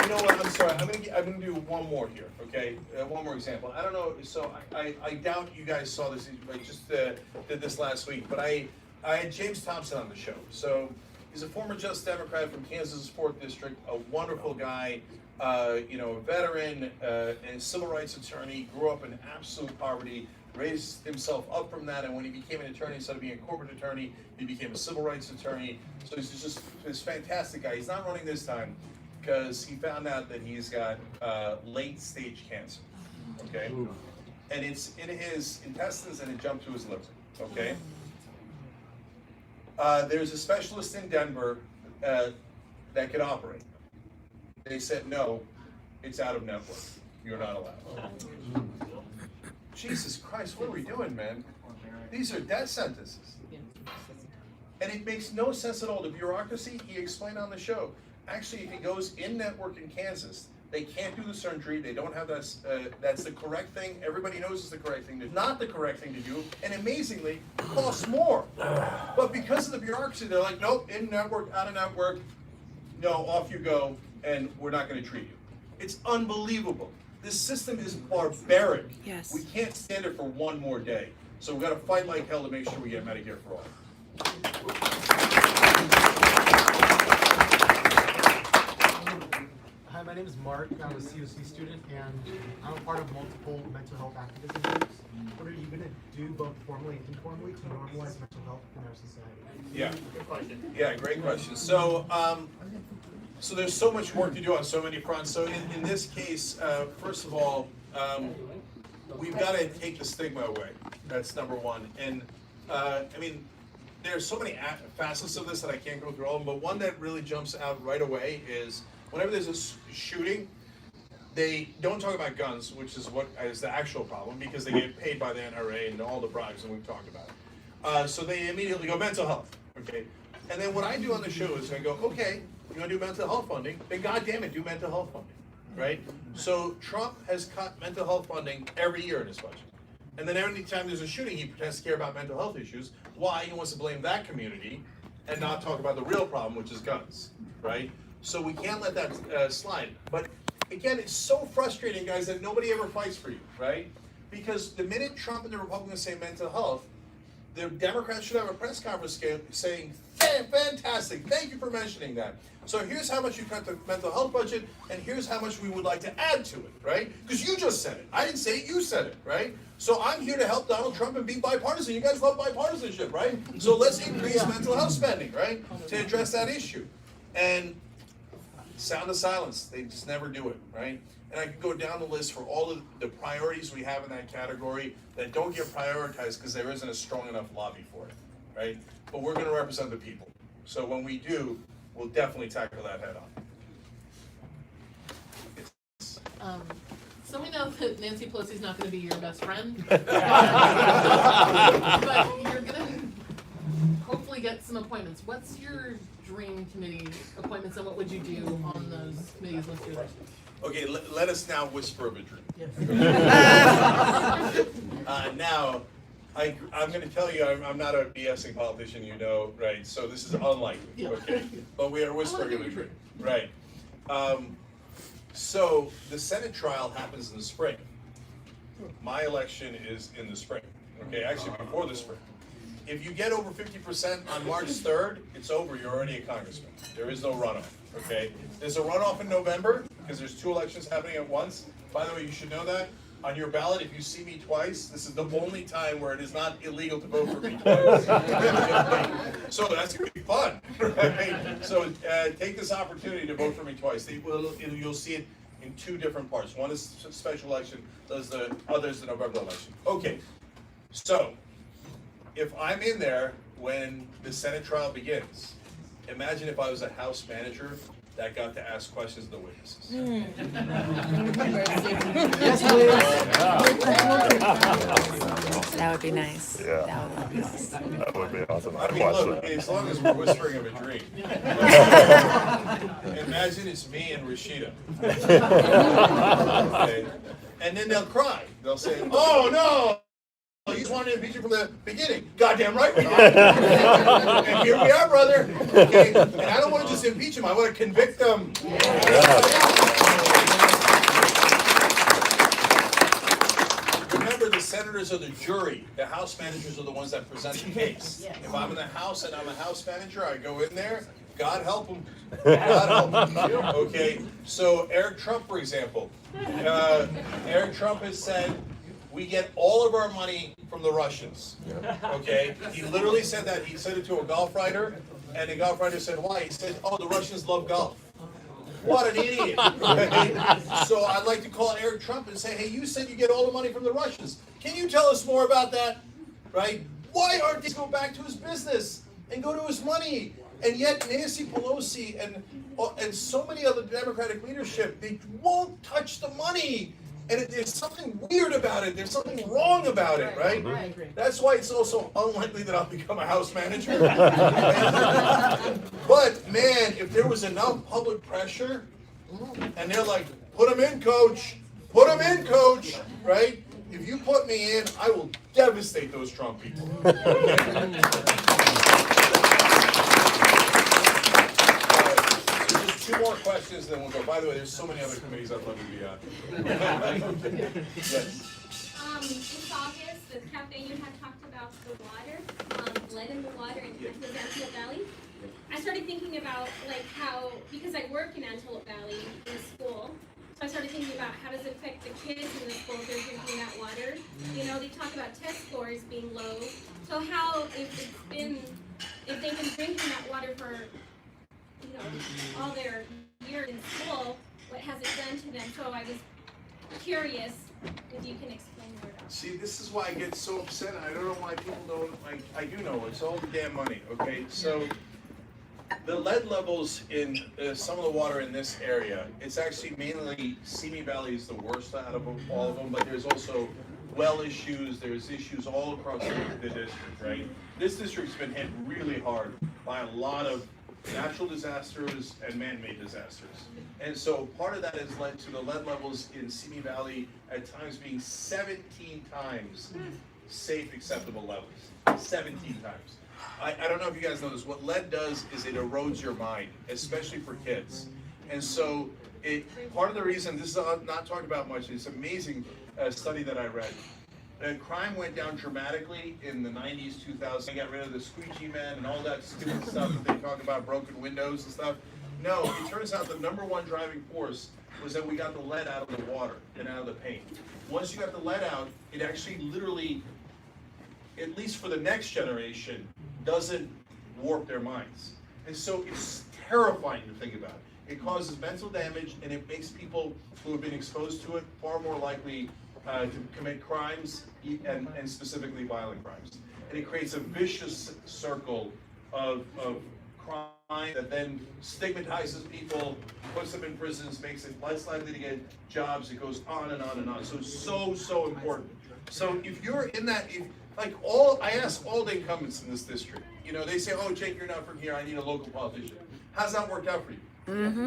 you know what? I'm sorry. I'm gonna do one more here. Okay, one more example. I don't know. So I doubt you guys saw this. I just did this last week, but I had James Thompson on the show. So he's a former Just Democrat from Kansas' 4th District, a wonderful guy, a veteran and civil rights attorney, grew up in absolute poverty, raised himself up from that, and when he became an attorney, instead of being a corporate attorney, he became a civil rights attorney. So he's just this fantastic guy. He's not running this time because he found out that he's got late-stage cancer, okay? And it's in his intestines and it jumped to his liver, okay? There's a specialist in Denver that could operate. They said, no, it's out of network. You're not allowed. Jesus Christ, what are we doing, man? These are death sentences. And it makes no sense at all. The bureaucracy, he explained on the show. Actually, if he goes in network in Kansas, they can't do the surgery. They don't have that. That's the correct thing. Everybody knows it's the correct thing. It's not the correct thing to do. And amazingly, it costs more. But because of the bureaucracy, they're like, nope, in network, out of network. No, off you go, and we're not going to treat you. It's unbelievable. This system is barbaric. Yes. We can't stand it for one more day. So we've got to fight like hell to make sure we get Medicare for all. Hi, my name is Mark. I'm a COC student, and I'm a part of multiple mental health activism groups. What are you going to do, both formally and informally, to normalize mental health in our society? Yeah. Good question. Yeah, great question. So, so there's so much work to do on so many fronts. So in this case, first of all, we've got to take the stigma away. That's number one. And I mean, there's so many facets of this that I can't go through all of them, but one that really jumps out right away is whenever there's a shooting, they don't talk about guns, which is what is the actual problem, because they get paid by the NRA and all the bribes that we've talked about. So they immediately go mental health, okay? And then what I do on the show is I go, okay, you want to do mental health funding? Then goddamn it, do mental health funding, right? So Trump has cut mental health funding every year in his budget. And then every time there's a shooting, he pretends to care about mental health issues. Why? He wants to blame that community and not talk about the real problem, which is guns, right? So we can't let that slide. But again, it's so frustrating, guys, that nobody ever fights for you, right? Because the minute Trump and the Republicans say mental health, the Democrats should have a press conference saying, fantastic, thank you for mentioning that. So here's how much you cut the mental health budget, and here's how much we would like to add to it, right? Because you just said it. I didn't say it, you said it, right? So I'm here to help Donald Trump and be bipartisan. You guys love bipartisanship, right? So let's increase mental health spending, right? To address that issue. And sound of silence, they just never do it, right? And I could go down the list for all of the priorities we have in that category that don't get prioritized because there isn't a strong enough lobby for it, right? But we're going to represent the people. So when we do, we'll definitely tackle that head on. So we know that Nancy Pelosi's not gonna be your best friend. But you're gonna hopefully get some appointments. What's your dream committee appointments and what would you do on those committees once you're there? Okay, let us now whisper of a dream. Now, I'm going to tell you, I'm not a BSing politician, you know, right? So this is unlikely, okay? But we are whispering of a dream, right? So the Senate trial happens in the spring. My election is in the spring, okay? Actually, before the spring. If you get over 50% on March 3rd, it's over. You're already a congressman. There is no runoff, okay? There's a runoff in November because there's 2 elections happening at once. By the way, you should know that. On your ballot, if you see me twice, this is the only time where it is not illegal to vote for me twice. So that's going to be fun, right? So take this opportunity to vote for me twice. You'll see it in 2 different parts. One is special election, the other is the November election. Okay, so if I'm in there when the Senate trial begins, imagine if I was a House manager that got to ask questions of the witnesses. That would be nice. Yeah. That would be nice. That would be awesome. I mean, look, as long as we're whispering of a dream. Imagine it's me and Rashida. Okay. And then they'll cry. They'll say, oh no! You just wanted to impeach you from the beginning. Goddamn right we did. And here we are, brother. Okay? And I don't want to just impeach them. I want to convict them. Remember, the senators are the jury. The House managers are the ones that present the case. If I'm in the House and I'm a House manager, I go in there. God help them. God help them. Okay? So Eric Trump, for example. Eric Trump has said, we get all of our money from the Russians, okay? He literally said that. He said it to a golf writer, and the golf writer said, why? He said, oh, the Russians love golf. What an idiot. Right? So I'd like to call Eric Trump and say, hey, you said you get all the money from the Russians. Can you tell us more about that? Right? Why aren't they go back to his business and go to his money? And yet Nancy Pelosi and so many other Democratic leadership, they won't touch the money. And there's something weird about it. There's something wrong about it, right? I agree. That's why it's also unlikely that I'll become a House manager. But man, if there was enough public pressure, and they're like, put him in, coach. Put him in, coach. Right? If you put me in, I will devastate those Trump people. Just 2 more questions, then we'll go. By the way, there's so many other committees I'd love to be on. Yes. This August, the cafe you had talked about the water, lead in the water in the Antelope Valley. I started thinking about like how, because I work in Antelope Valley in a school, so I started thinking about how does it affect the kids in the school if they're drinking that water. You know, they talk about test scores being low. So how, if they've been drinking that water for, you know, all their year in school, what has it done to them? So I was curious if you can explain more about that. See, this is why I get so upset. I don't know why people don't, I do know, it's all the damn money, okay? So, the lead levels in some of the water in this area, it's actually mainly, Simi Valley is the worst out of all of them, but there's also well issues, there's issues all across the district, right? This district's been hit really hard by a lot of natural disasters and man-made disasters. And so part of that has led to the lead levels in Simi Valley at times being 17 times safe, acceptable levels. 17 times. I don't know if you guys know this. What lead does is it erodes your mind, especially for kids. And so part of the reason, this is not talked about much, it's an amazing study that I read. Crime went down dramatically in the 90s, 2000s. They got rid of the squeegee men and all that stupid stuff that they talk about, broken windows and stuff. No, it turns out the #1 driving force was that we got the lead out of the water and out of the paint. Once you got the lead out, it actually literally, at least for the next generation, doesn't warp their minds. And so it's terrifying to think about. It causes mental damage and it makes people who have been exposed to it far more likely to commit crimes and specifically violent crimes. And it creates a vicious circle of crime. line that then stigmatizes people, puts them in prisons, makes it less likely to get jobs. It goes on and on and on. So so important. So if you're in that, I ask all the incumbents in this district, they say, oh, Jake, you're not from here, I need a local politician. How's that worked out for you?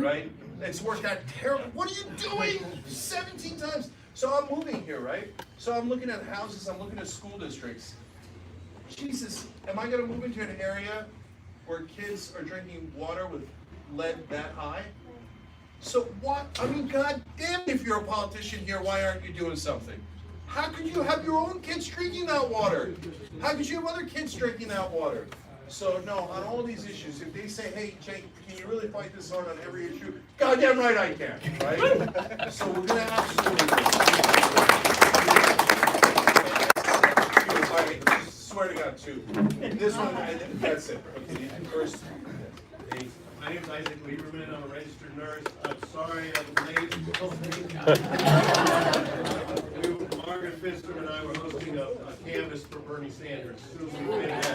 Right? It's worked out terrible. What are you doing 17 times? So I'm moving here, right? So I'm looking at houses, I'm looking at school districts. Jesus, am I gonna move into an area where kids are drinking water with lead that high? So what, God damn, if you're a politician here, why aren't you doing something? How could you have your own kids drinking that water? How could you have other kids drinking that water? So no, on all these issues, if they say, hey, Jake, can you really fight this hard on every issue? Goddamn right I can, right? So we're gonna absolutely I swear to God, two. This one, that's it. Okay, first, hey, my name's Isaac Lieberman. I'm a registered nurse. I'm sorry I'm late. Margaret Pfister and I were hosting a canvas for Bernie Sanders. As soon as we finished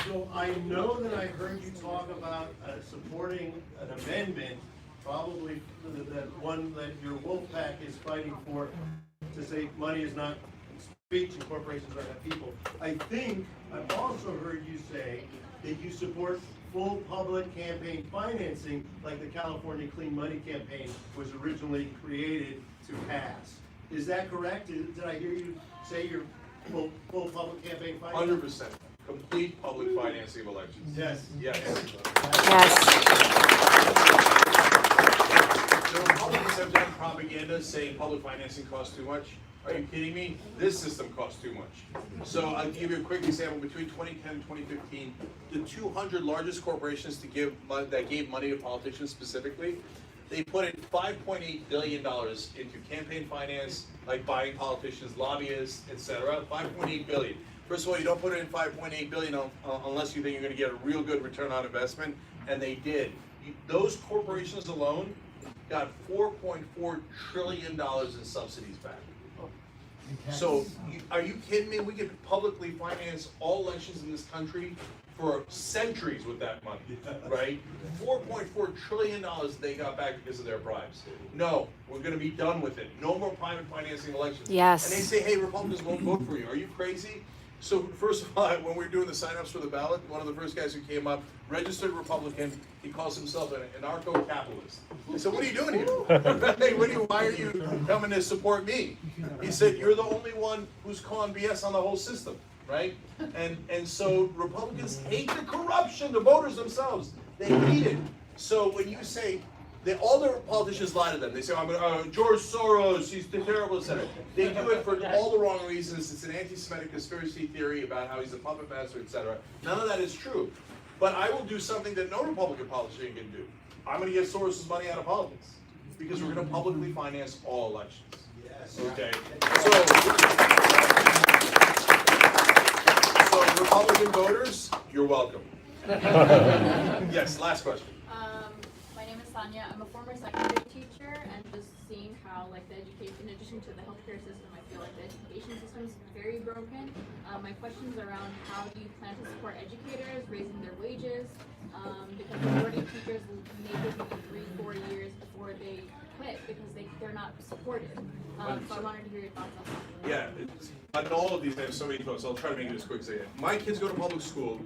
So I know that I heard you talk about supporting an amendment, probably that one that your wolf pack is fighting for, to say money is not speech and corporations are not people. I think I've also heard you say that you support full public campaign financing, like the California Clean Money Campaign was originally created to pass. Is that correct? Did I hear you say you're full public campaign financing? 100%. Complete public financing of elections. Yes. Yes. Yes. The Republicans have done propaganda saying public financing costs too much. Are you kidding me? This system costs too much. So I'll give you a quick example. Between 2010 and 2015, the 200 largest corporations that gave money to politicians specifically, they put in $5.8 billion into campaign finance, like buying politicians, lobbyists, etc. $5.8 billion. First of all, you don't put it in $5.8 billion unless you think you're going to get a real good return on investment, and they did. Those corporations alone got $4.4 trillion in subsidies back. So, are you kidding me? We could publicly finance all elections in this country for centuries with that money, right? $4.4 trillion they got back because of their bribes. No, we're going to be done with it. No more private financing elections. Yes. And they say, hey, Republicans won't vote for you. Are you crazy? So first of all, when we were doing the sign-ups for the ballot, one of the first guys who came up, registered Republican, he calls himself an anarcho-capitalist. I said, what are you doing here? Hey, why are you coming to support me? He said, you're the only one who's calling BS on the whole system, right? And so Republicans hate the corruption, the voters themselves. They hate it. So when you say, all the politicians lie to them. They say, George Soros, he's terrible, etc. They do it for all the wrong reasons. It's an anti-Semitic conspiracy theory about how he's a puppet master, etc. None of that is true. But I will do something that no Republican politician can do. I'm going to get Soros' money out of politics because we're going to publicly finance all elections. Yes. Okay. So Republican voters, you're welcome. Yes. Last question. My name is Sonia. I'm a former secondary teacher, and just seeing how the education, in addition to the healthcare system, I feel like the education system is very broken. My question is around how do you plan to support educators, raising their wages, because the majority of teachers make it 3-4 years before they quit because they're not supported. So I wanted to hear your thoughts on that. Yeah, on all of these, I have so many thoughts. I'll try to make it as quick as I can. My kids go to public school.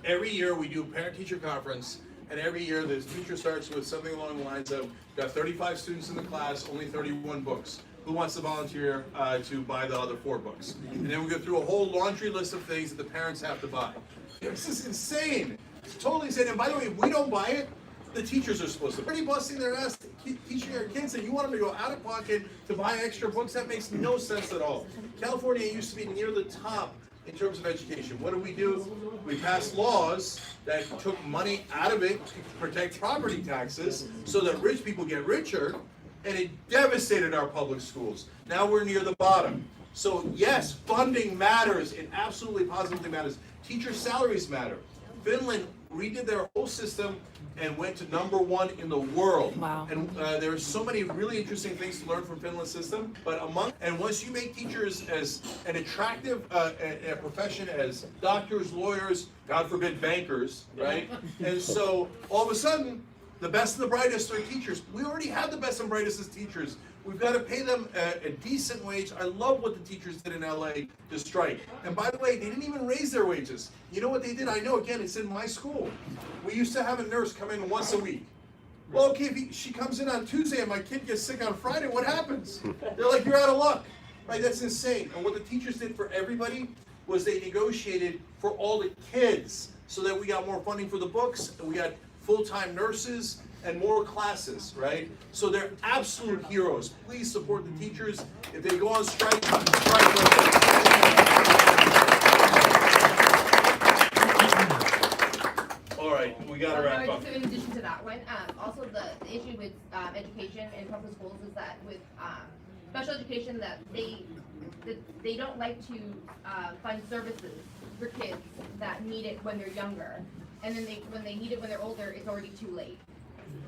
Every year we do a parent-teacher conference. And every year the teacher starts with something along the lines of, got 35 students in the class, only 31 books. Who wants to volunteer to buy the other 4 books? And then we go through a whole laundry list of things that the parents have to buy. This is insane. It's totally insane. And by the way, if we don't buy it, the teachers are supposed to. They're already busting their ass teaching our kids, and you want them to go out of pocket to buy extra books? That makes no sense at all. California used to be near the top in terms of education. What do? We passed laws that took money out of it to protect property taxes so that rich people get richer, and it devastated our public schools. Now we're near the bottom. So yes, funding matters. It absolutely positively matters. Teacher salaries matter. Finland redid their whole system and went to #1 in the world. Wow. And there are so many really interesting things to learn from Finland's system. But once you make teachers as an attractive a profession as doctors, lawyers, God forbid bankers, right? And so all of a sudden, the best and the brightest are teachers. We already have the best and brightest as teachers. We've got to pay them a decent wage. I love what the teachers did in LA to strike. And by the way, they didn't even raise their wages. You know what they did? I know, again, it's in my school. We used to have a nurse come in once a week. Well, okay, if she comes in on Tuesday and my kid gets sick on Friday, what happens? They're like, you're out of luck. Right, that's insane. And what the teachers did for everybody was they negotiated for all the kids so that we got more funding for the books, and we got full-time nurses, and more classes, right? So they're absolute heroes. Please support the teachers. If they go on strike, strike with them. All right, we gotta wrap up. So in addition to that one, also the issue with education in public schools is that with special education that they don't like to fund services for kids that need it when they're younger, and then when they need it when they're older, it's already too late.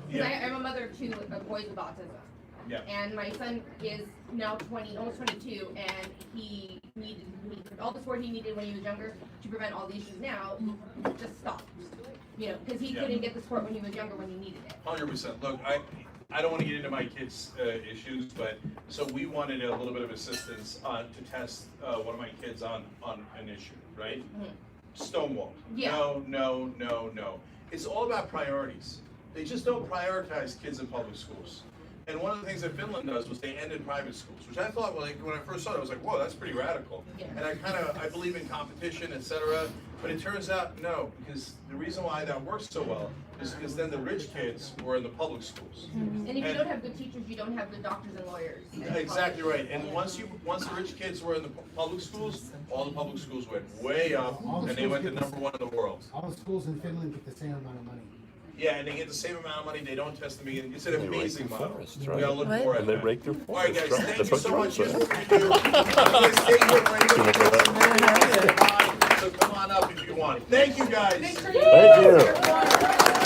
Because I'm a mother of 2 boys with autism. Yeah. And my son is now 20, almost 22, and he needed all the support he needed when he was younger to prevent all the issues now. Just stopped. You know, because he couldn't get the support when he was younger when he needed it. 100%. Look, I don't want to get into my kids' issues, but so we wanted a little bit of assistance to test one of my kids on an issue, right? Mm-hmm. Stonewall. Yeah. No. It's all about priorities. They just don't prioritize kids in public schools. And one of the things that Finland does was they ended private schools, which I thought, when I first saw it, I was like, whoa, that's pretty radical. Yeah. And I believe in competition, etc. But it turns out, no, because the reason why that works so well is because then the rich kids were in the public schools. Mm-hmm. And if you don't have good teachers, you don't have good doctors and lawyers. Exactly right. And once the rich kids were in the public schools, all the public schools went way up, and they went to #1 in the world. All the schools in Finland get the same amount of money. Yeah, and they get the same amount of money. They don't test them again. It's an amazing model. Forests, We right? gotta look more at And they that. rake their All right, forests, guys, right? thank That's you what so Trump much. said. Here's what we're gonna do. I'm gonna stay here for anybody. So come on up if you want. Thank you, guys. Thanks for Thank you.